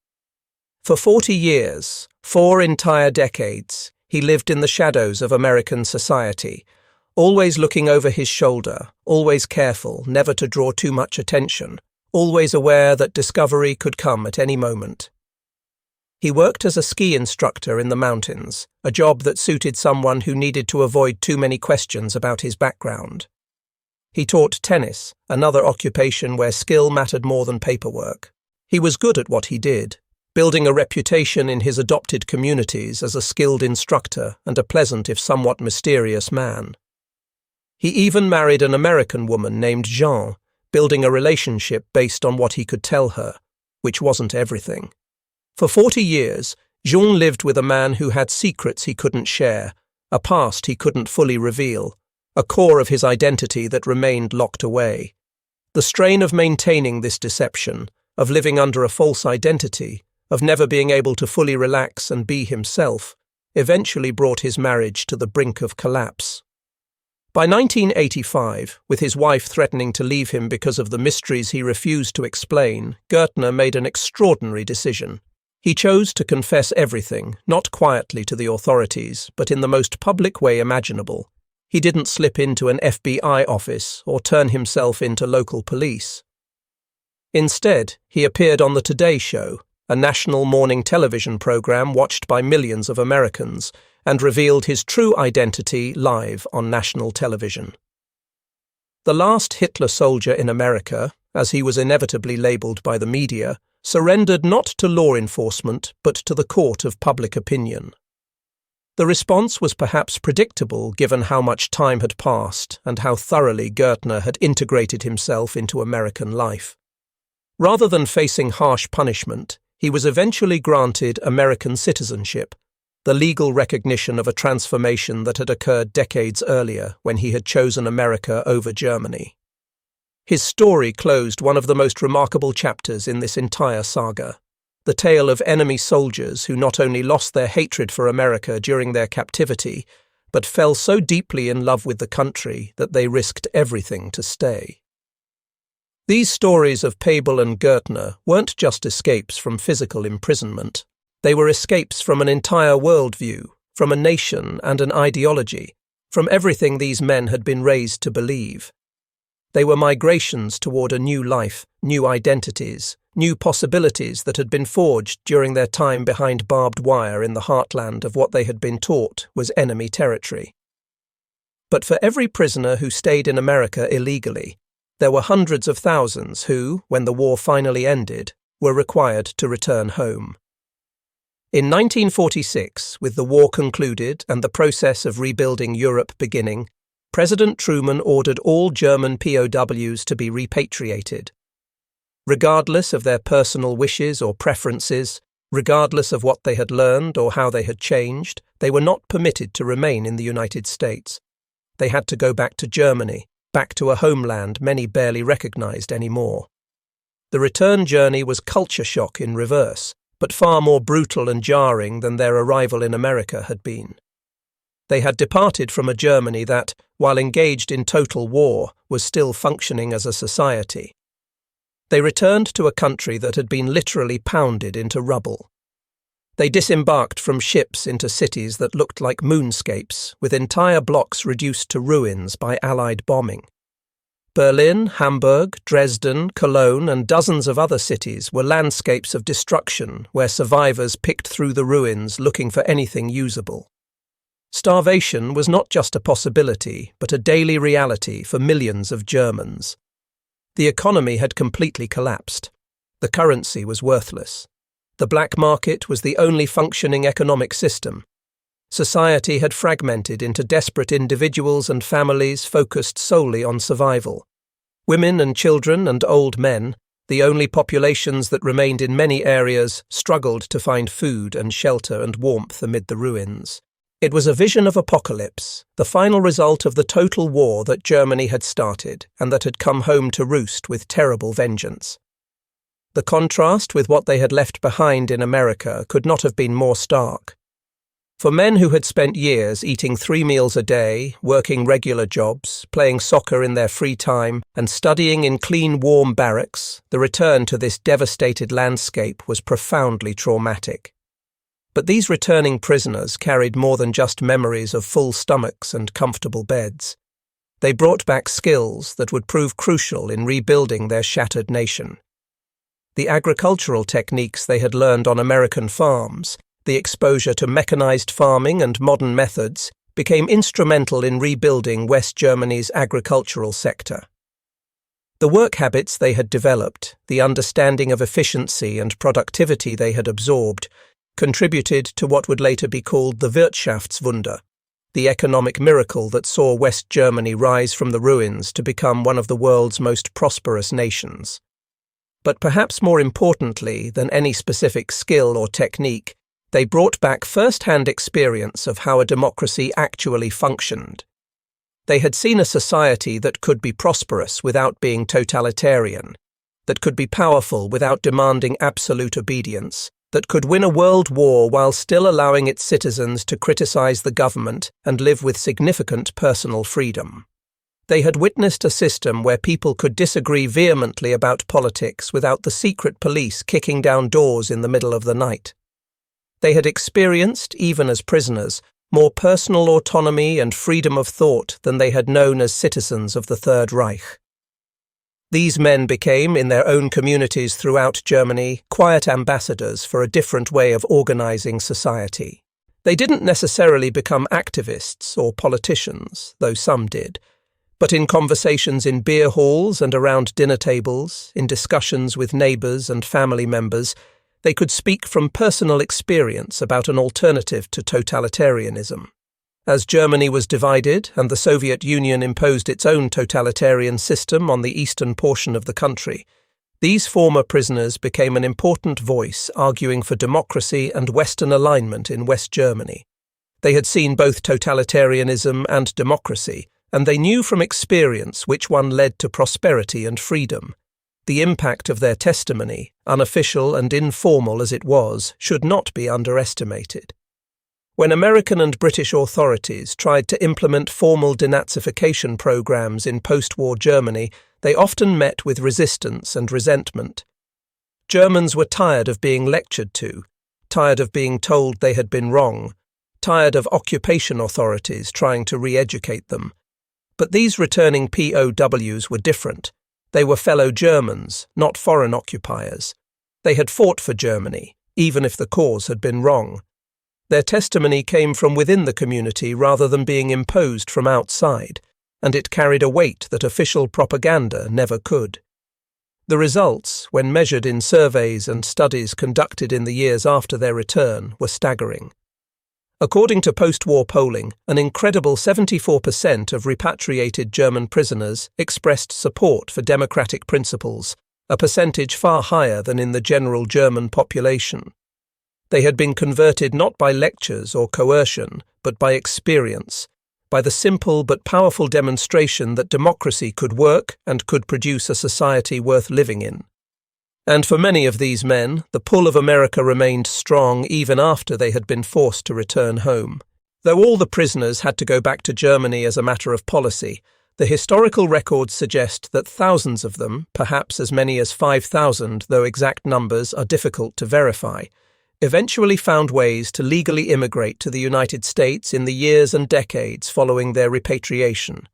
For 40 years, 4 entire decades, he lived in the shadows of American society, always looking over his shoulder, always careful never to draw too much attention, always aware that discovery could come at any moment. He worked as a ski instructor in the mountains, a job that suited someone who needed to avoid too many questions about his background. He taught tennis, another occupation where skill mattered more than paperwork. He was good at what he did, building a reputation in his adopted communities as a skilled instructor and a pleasant if somewhat mysterious man. He even married an American woman named Jean, building a relationship based on what he could tell her, which wasn't everything. For 40 years, Jean lived with a man who had secrets he couldn't share, a past he couldn't fully reveal, a core of his identity that remained locked away. The strain of maintaining this deception, of living under a false identity, of never being able to fully relax and be himself, eventually brought his marriage to the brink of collapse. By 1985, with his wife threatening to leave him because of the mysteries he refused to explain, Gärtner made an extraordinary decision. He chose to confess everything, not quietly to the authorities, but in the most public way imaginable. He didn't slip into an FBI office or turn himself into local police. Instead, he appeared on The Today Show, a national morning television program watched by millions of Americans, and revealed his true identity live on national television. The last Hitler soldier in America, as he was inevitably labelled by the media, surrendered not to law enforcement but to the court of public opinion. The response was perhaps predictable given how much time had passed and how thoroughly Gertner had integrated himself into American life. Rather than facing harsh punishment, he was eventually granted American citizenship, the legal recognition of a transformation that had occurred decades earlier when he had chosen America over Germany. His story closed one of the most remarkable chapters in this entire saga, the tale of enemy soldiers who not only lost their hatred for America during their captivity, but fell so deeply in love with the country that they risked everything to stay. These stories of Pabel and Gertner weren't just escapes from physical imprisonment. They were escapes from an entire worldview, from a nation and an ideology, from everything these men had been raised to believe. They were migrations toward a new life, new identities, new possibilities that had been forged during their time behind barbed wire in the heartland of what they had been taught was enemy territory. But for every prisoner who stayed in America illegally, there were hundreds of thousands who, when the war finally ended, were required to return home. In 1946, with the war concluded and the process of rebuilding Europe beginning, President Truman ordered all German POWs to be repatriated. Regardless of their personal wishes or preferences, regardless of what they had learned or how they had changed, they were not permitted to remain in the United States. They had to go back to Germany, back to a homeland many barely recognized anymore. The return journey was culture shock in reverse, but far more brutal and jarring than their arrival in America had been. They had departed from a Germany that, while engaged in total war, was still functioning as a society. They returned to a country that had been literally pounded into rubble. They disembarked from ships into cities that looked like moonscapes, with entire blocks reduced to ruins by Allied bombing. Berlin, Hamburg, Dresden, Cologne, and dozens of other cities were landscapes of destruction where survivors picked through the ruins looking for anything usable. Starvation was not just a possibility, but a daily reality for millions of Germans. The economy had completely collapsed. The currency was worthless. The black market was the only functioning economic system. Society had fragmented into desperate individuals and families focused solely on survival. Women and children and old men, the only populations that remained in many areas, struggled to find food and shelter and warmth amid the ruins. It was a vision of apocalypse, the final result of the total war that Germany had started and that had come home to roost with terrible vengeance. The contrast with what they had left behind in America could not have been more stark. For men who had spent years eating 3 meals a day, working regular jobs, playing soccer in their free time, and studying in clean, warm barracks, the return to this devastated landscape was profoundly traumatic. But these returning prisoners carried more than just memories of full stomachs and comfortable beds. They brought back skills that would prove crucial in rebuilding their shattered nation. The agricultural techniques they had learned on American farms, the exposure to mechanized farming and modern methods, became instrumental in rebuilding West Germany's agricultural sector. The work habits they had developed, the understanding of efficiency and productivity they had absorbed, contributed to what would later be called the Wirtschaftswunder, the economic miracle that saw West Germany rise from the ruins to become one of the world's most prosperous nations. But perhaps more importantly than any specific skill or technique, they brought back first-hand experience of how a democracy actually functioned. They had seen a society that could be prosperous without being totalitarian, that could be powerful without demanding absolute obedience, that could win a world war while still allowing its citizens to criticize the government and live with significant personal freedom. They had witnessed a system where people could disagree vehemently about politics without the secret police kicking down doors in the middle of the night. They had experienced, even as prisoners, more personal autonomy and freedom of thought than they had known as citizens of the Third Reich. These men became, in their own communities throughout Germany, quiet ambassadors for a different way of organizing society. They didn't necessarily become activists or politicians, though some did, but in conversations in beer halls and around dinner tables, in discussions with neighbors and family members, They could speak from personal experience about an alternative to totalitarianism. As Germany was divided and the Soviet Union imposed its own totalitarian system on the eastern portion of the country, these former prisoners became an important voice arguing for democracy and Western alignment in West Germany. They had seen both totalitarianism and democracy, and they knew from experience which one led to prosperity and freedom. The impact of their testimony, unofficial and informal as it was, should not be underestimated. When American and British authorities tried to implement formal denazification programs in post-war Germany, they often met with resistance and resentment. Germans were tired of being lectured to, tired of being told they had been wrong, tired of occupation authorities trying to re-educate them. But these returning POWs were different. They were fellow Germans, not foreign occupiers. They had fought for Germany, even if the cause had been wrong. Their testimony came from within the community rather than being imposed from outside, and it carried a weight that official propaganda never could. The results, when measured in surveys and studies conducted in the years after their return, were staggering. According to post-war polling, an incredible 74% of repatriated German prisoners expressed support for democratic principles, a percentage far higher than in the general German population. They had been converted not by lectures or coercion, but by experience, by the simple but powerful demonstration that democracy could work and could produce a society worth living in. And for many of these men, the pull of America remained strong even after they had been forced to return home. Though all the prisoners had to go back to Germany as a matter of policy, the historical records suggest that thousands of them, perhaps as many as 5,000, though exact numbers are difficult to verify, eventually found ways to legally immigrate to the United States in the years and decades following their repatriation.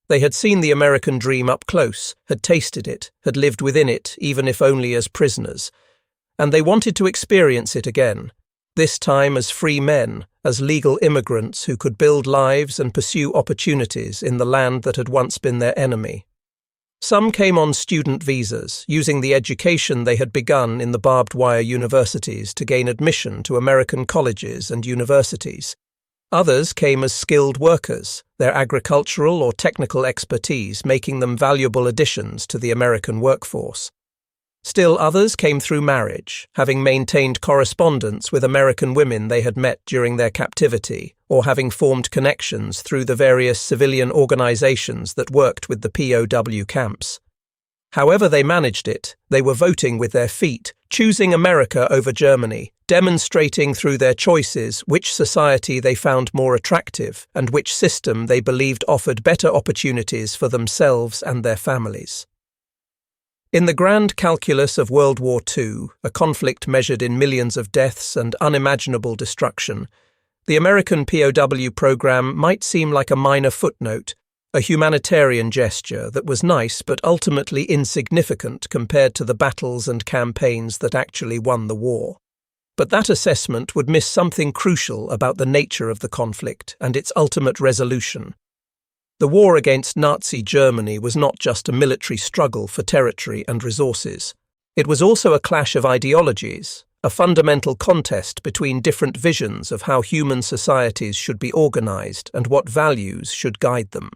They had seen the American dream up close, had tasted it, had lived within it, even if only as prisoners, and they wanted to experience it again, this time as free men, as legal immigrants who could build lives and pursue opportunities in the land that had once been their enemy. Some came on student visas, using the education they had begun in the barbed wire universities to gain admission to American colleges and universities. Others came as skilled workers, their agricultural or technical expertise making them valuable additions to the American workforce. Still others came through marriage, having maintained correspondence with American women they had met during their captivity, or having formed connections through the various civilian organizations that worked with the POW camps. However they managed it, they were voting with their feet, choosing America over Germany, demonstrating through their choices which society they found more attractive and which system they believed offered better opportunities for themselves and their families. In the grand calculus of World War II, a conflict measured in millions of deaths and unimaginable destruction, the American POW program might seem like a minor footnote, a humanitarian gesture that was nice but ultimately insignificant compared to the battles and campaigns that actually won the war. But that assessment would miss something crucial about the nature of the conflict and its ultimate resolution. The war against Nazi Germany was not just a military struggle for territory and resources. It was also a clash of ideologies, a fundamental contest between different visions of how human societies should be organized and what values should guide them.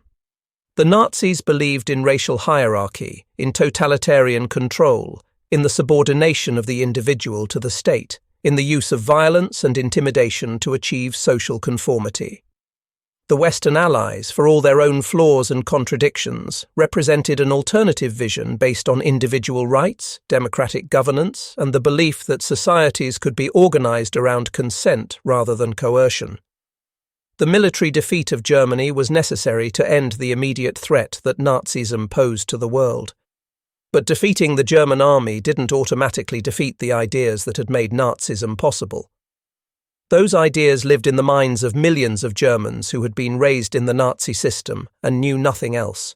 The Nazis believed in racial hierarchy, in totalitarian control, in the subordination of the individual to the state, in the use of violence and intimidation to achieve social conformity. The Western Allies, for all their own flaws and contradictions, represented an alternative vision based on individual rights, democratic governance, and the belief that societies could be organized around consent rather than coercion. The military defeat of Germany was necessary to end the immediate threat that Nazism posed to the world. But defeating the German army didn't automatically defeat the ideas that had made Nazism possible. Those ideas lived in the minds of millions of Germans who had been raised in the Nazi system and knew nothing else.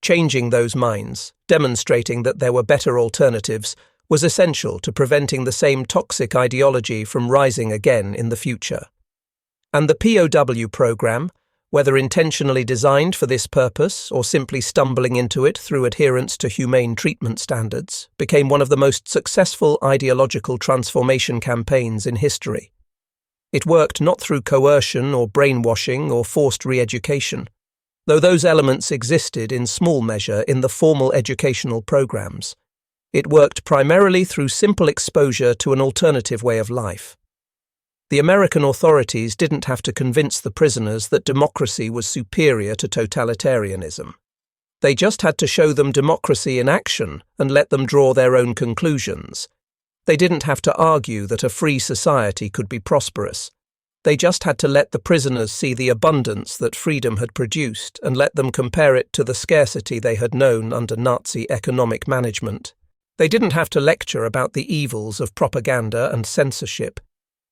Changing those minds, demonstrating that there were better alternatives, was essential to preventing the same toxic ideology from rising again in the future. And the POW program, whether intentionally designed for this purpose or simply stumbling into it through adherence to humane treatment standards, became one of the most successful ideological transformation campaigns in history. It worked not through coercion or brainwashing or forced re-education, though those elements existed in small measure in the formal educational programs. It worked primarily through simple exposure to an alternative way of life. The American authorities didn't have to convince the prisoners that democracy was superior to totalitarianism. They just had to show them democracy in action and let them draw their own conclusions. They didn't have to argue that a free society could be prosperous. They just had to let the prisoners see the abundance that freedom had produced and let them compare it to the scarcity they had known under Nazi economic management. They didn't have to lecture about the evils of propaganda and censorship.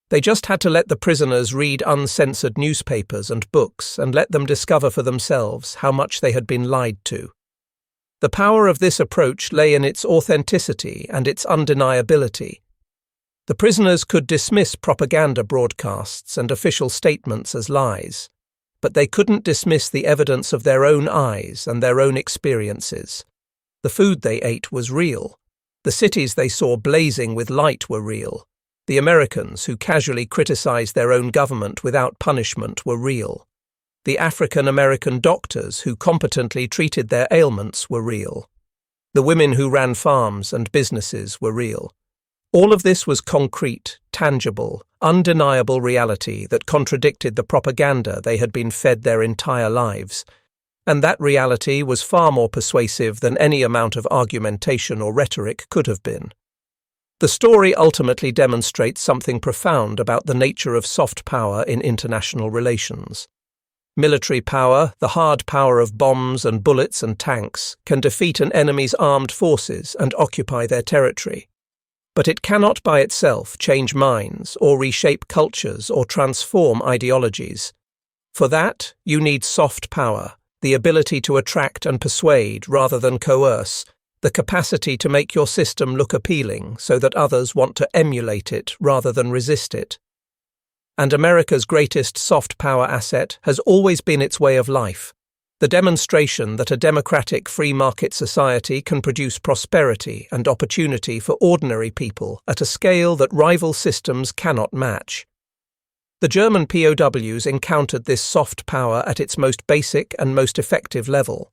They just had to let the prisoners read uncensored newspapers and books and let them discover for themselves how much they had been lied to. The power of this approach lay in its authenticity and its undeniability. The prisoners could dismiss propaganda broadcasts and official statements as lies, but they couldn't dismiss the evidence of their own eyes and their own experiences. The food they ate was real. The cities they saw blazing with light were real. The Americans who casually criticized their own government without punishment were real. The African American doctors who competently treated their ailments were real. The women who ran farms and businesses were real. All of this was concrete, tangible, undeniable reality that contradicted the propaganda they had been fed their entire lives. And that reality was far more persuasive than any amount of argumentation or rhetoric could have been. The story ultimately demonstrates something profound about the nature of soft power in international relations. Military power, the hard power of bombs and bullets and tanks, can defeat an enemy's armed forces and occupy their territory. But it cannot by itself change minds or reshape cultures or transform ideologies. For that, you need soft power, the ability to attract and persuade rather than coerce, the capacity to make your system look appealing so that others want to emulate it rather than resist it. And America's greatest soft power asset has always been its way of life, the demonstration that a democratic free market society can produce prosperity and opportunity for ordinary people at a scale that rival systems cannot match. The German POWs encountered this soft power at its most basic and most effective level.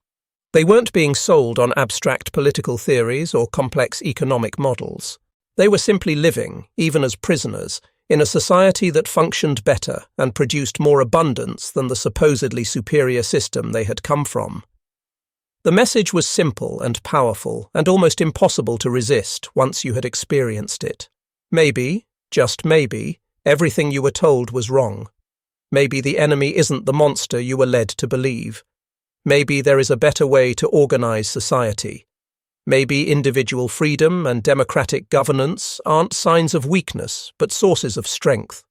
They weren't being sold on abstract political theories or complex economic models. They were simply living, even as prisoners, in a society that functioned better and produced more abundance than the supposedly superior system they had come from. The message was simple and powerful and almost impossible to resist once you had experienced it. Maybe, just maybe, everything you were told was wrong. Maybe the enemy isn't the monster you were led to believe. Maybe there is a better way to organize society. Maybe individual freedom and democratic governance aren't signs of weakness, but sources of strength.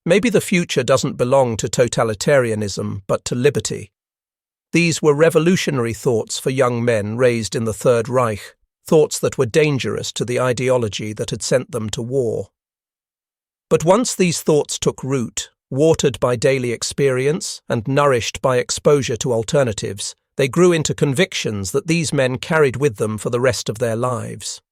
Maybe the future doesn't belong to totalitarianism, but to liberty. These were revolutionary thoughts for young men raised in the Third Reich, thoughts that were dangerous to the ideology that had sent them to war. But once these thoughts took root, watered by daily experience and nourished by exposure to alternatives, they grew into convictions that these men carried with them for the rest of their lives.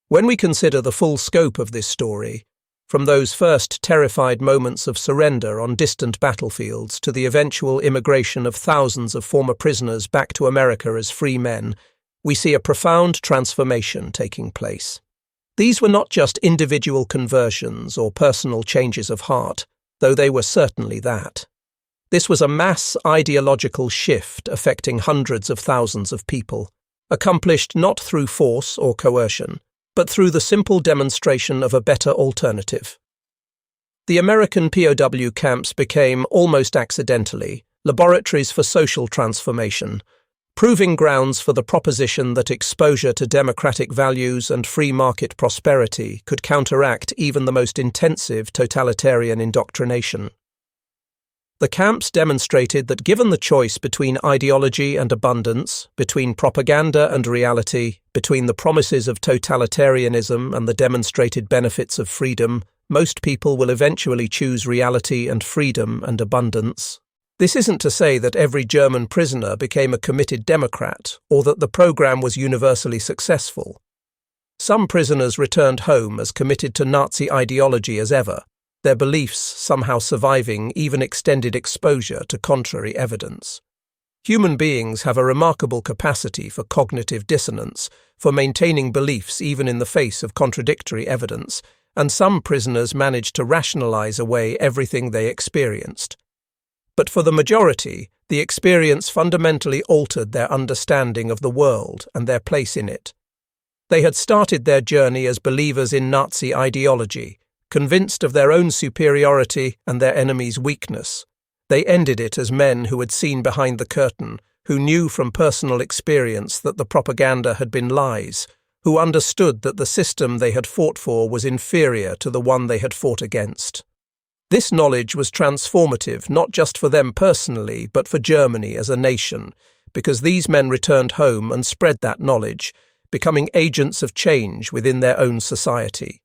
When we consider the full scope of this story, from those first terrified moments of surrender on distant battlefields to the eventual immigration of thousands of former prisoners back to America as free men, we see a profound transformation taking place. These were not just individual conversions or personal changes of heart, though they were certainly that. This was a mass ideological shift affecting hundreds of thousands of people, accomplished not through force or coercion, but through the simple demonstration of a better alternative. The American POW camps became, almost accidentally, laboratories for social transformation, proving grounds for the proposition that exposure to democratic values and free market prosperity could counteract even the most intensive totalitarian indoctrination. The camps demonstrated that given the choice between ideology and abundance, between propaganda and reality, between the promises of totalitarianism and the demonstrated benefits of freedom, most people will eventually choose reality and freedom and abundance. This isn't to say that every German prisoner became a committed Democrat or that the program was universally successful. Some prisoners returned home as committed to Nazi ideology as ever, their beliefs somehow surviving even extended exposure to contrary evidence. Human beings have a remarkable capacity for cognitive dissonance, for maintaining beliefs even in the face of contradictory evidence, and some prisoners managed to rationalize away everything they experienced. But for the majority, the experience fundamentally altered their understanding of the world and their place in it. They had started their journey as believers in Nazi ideology, convinced of their own superiority and their enemy's weakness. They ended it as men who had seen behind the curtain, who knew from personal experience that the propaganda had been lies, who understood that the system they had fought for was inferior to the one they had fought against. This knowledge was transformative not just for them personally, but for Germany as a nation, because these men returned home and spread that knowledge, becoming agents of change within their own society.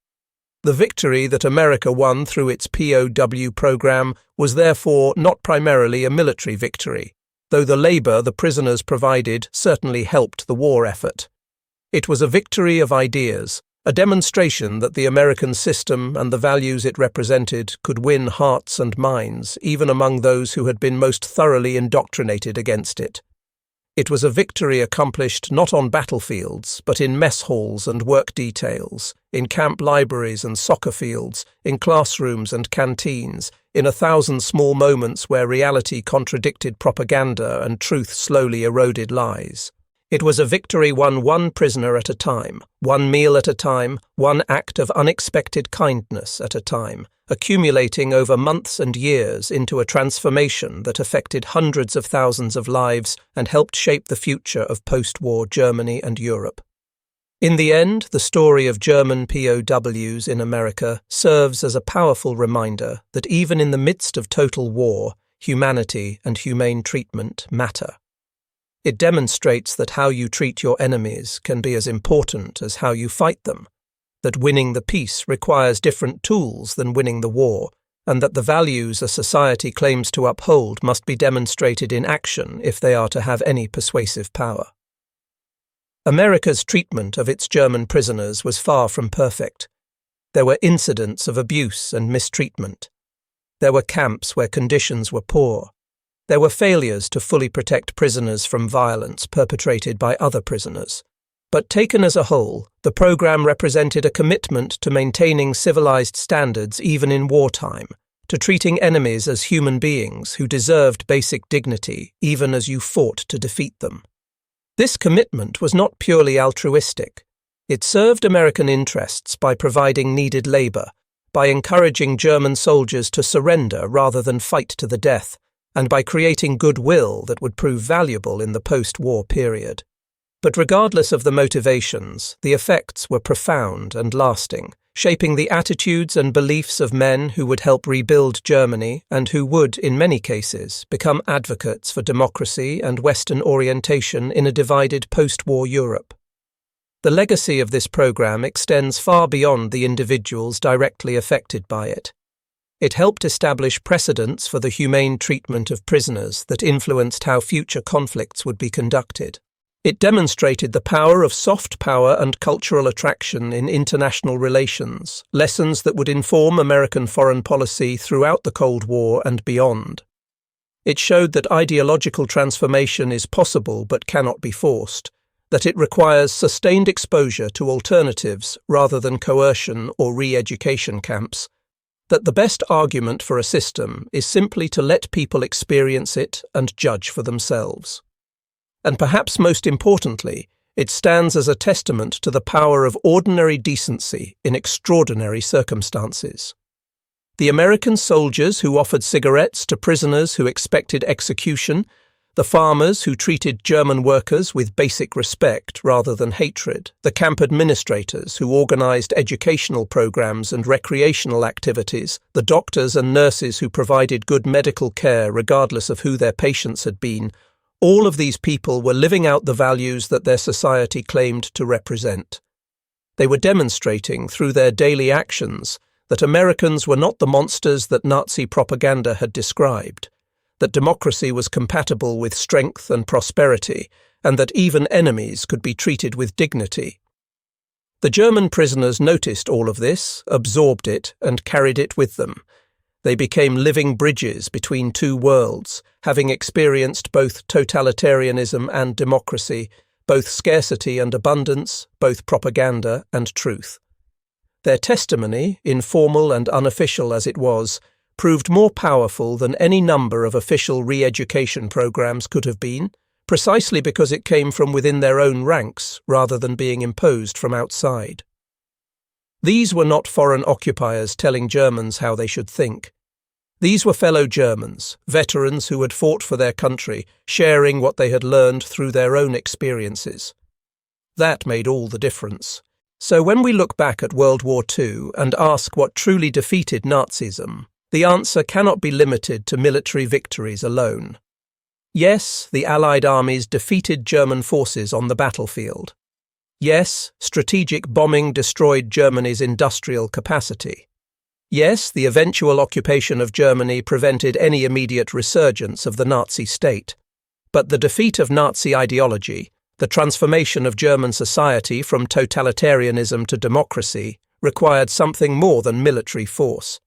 The victory that America won through its POW program was therefore not primarily a military victory, though the labor the prisoners provided certainly helped the war effort. It was a victory of ideas, a demonstration that the American system and the values it represented could win hearts and minds, even among those who had been most thoroughly indoctrinated against it. It was a victory accomplished not on battlefields, but in mess halls and work details, in camp libraries and soccer fields, in classrooms and canteens, in 1,000 small moments where reality contradicted propaganda and truth slowly eroded lies. It was a victory won one prisoner at a time, one meal at a time, one act of unexpected kindness at a time, accumulating over months and years into a transformation that affected hundreds of thousands of lives and helped shape the future of post-war Germany and Europe. In the end, the story of German POWs in America serves as a powerful reminder that even in the midst of total war, humanity and humane treatment matter. It demonstrates that how you treat your enemies can be as important as how you fight them, that winning the peace requires different tools than winning the war, and that the values a society claims to uphold must be demonstrated in action if they are to have any persuasive power. America's treatment of its German prisoners was far from perfect. There were incidents of abuse and mistreatment. There were camps where conditions were poor. There were failures to fully protect prisoners from violence perpetrated by other prisoners. But taken as a whole, the program represented a commitment to maintaining civilized standards even in wartime, to treating enemies as human beings who deserved basic dignity even as you fought to defeat them. This commitment was not purely altruistic. It served American interests by providing needed labor, by encouraging German soldiers to surrender rather than fight to the death, and by creating goodwill that would prove valuable in the post-war period. But regardless of the motivations, the effects were profound and lasting, shaping the attitudes and beliefs of men who would help rebuild Germany and who would, in many cases, become advocates for democracy and Western orientation in a divided post-war Europe. The legacy of this program extends far beyond the individuals directly affected by it. It helped establish precedents for the humane treatment of prisoners that influenced how future conflicts would be conducted. It demonstrated the power of soft power and cultural attraction in international relations, lessons that would inform American foreign policy throughout the Cold War and beyond. It showed that ideological transformation is possible but cannot be forced, that it requires sustained exposure to alternatives rather than coercion or re-education camps, that the best argument for a system is simply to let people experience it and judge for themselves. And perhaps most importantly, it stands as a testament to the power of ordinary decency in extraordinary circumstances. The American soldiers who offered cigarettes to prisoners who expected execution, the farmers who treated German workers with basic respect rather than hatred, the camp administrators who organized educational programs and recreational activities, the doctors and nurses who provided good medical care regardless of who their patients had been, all of these people were living out the values that their society claimed to represent. They were demonstrating through their daily actions that Americans were not the monsters that Nazi propaganda had described, that democracy was compatible with strength and prosperity, and that even enemies could be treated with dignity. The German prisoners noticed all of this, absorbed it, and carried it with them. They became living bridges between two worlds, having experienced both totalitarianism and democracy, both scarcity and abundance, both propaganda and truth. Their testimony, informal and unofficial as it was, proved more powerful than any number of official re-education programs could have been, precisely because it came from within their own ranks rather than being imposed from outside. These were not foreign occupiers telling Germans how they should think. These were fellow Germans, veterans who had fought for their country, sharing what they had learned through their own experiences. That made all the difference. So when we look back at World War II and ask what truly defeated Nazism, the answer cannot be limited to military victories alone. Yes, the Allied armies defeated German forces on the battlefield. Yes, strategic bombing destroyed Germany's industrial capacity. Yes, the eventual occupation of Germany prevented any immediate resurgence of the Nazi state. But the defeat of Nazi ideology, the transformation of German society from totalitarianism to democracy, required something more than military force.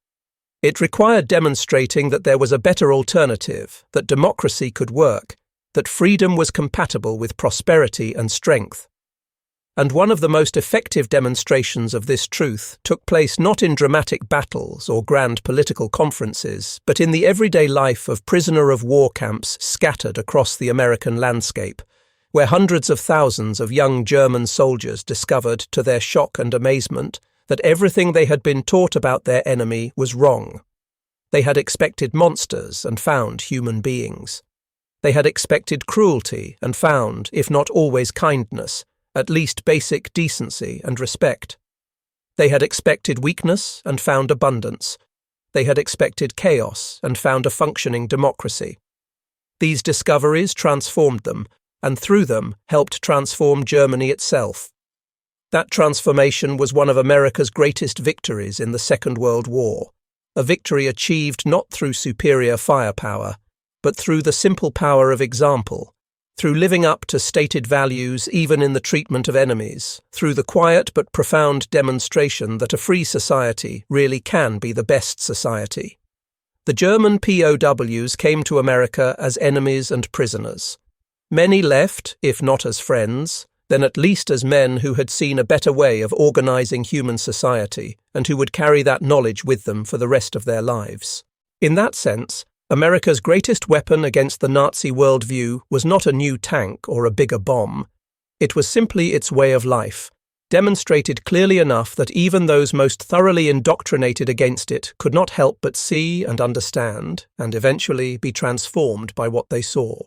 It required demonstrating that there was a better alternative, that democracy could work, that freedom was compatible with prosperity and strength. And one of the most effective demonstrations of this truth took place not in dramatic battles or grand political conferences, but in the everyday life of prisoner-of-war camps scattered across the American landscape, where hundreds of thousands of young German soldiers discovered, to their shock and amazement, that everything they had been taught about their enemy was wrong. They had expected monsters and found human beings. They had expected cruelty and found, if not always kindness, at least basic decency and respect. They had expected weakness and found abundance. They had expected chaos and found a functioning democracy. These discoveries transformed them, and through them helped transform Germany itself. That transformation was one of America's greatest victories in the Second World War, a victory achieved not through superior firepower, but through the simple power of example, through living up to stated values even in the treatment of enemies, through the quiet but profound demonstration that a free society really can be the best society. The German POWs came to America as enemies and prisoners. Many left, if not as friends, then at least as men who had seen a better way of organizing human society and who would carry that knowledge with them for the rest of their lives. In that sense, America's greatest weapon against the Nazi worldview was not a new tank or a bigger bomb. It was simply its way of life, demonstrated clearly enough that even those most thoroughly indoctrinated against it could not help but see and understand, and eventually be transformed by what they saw.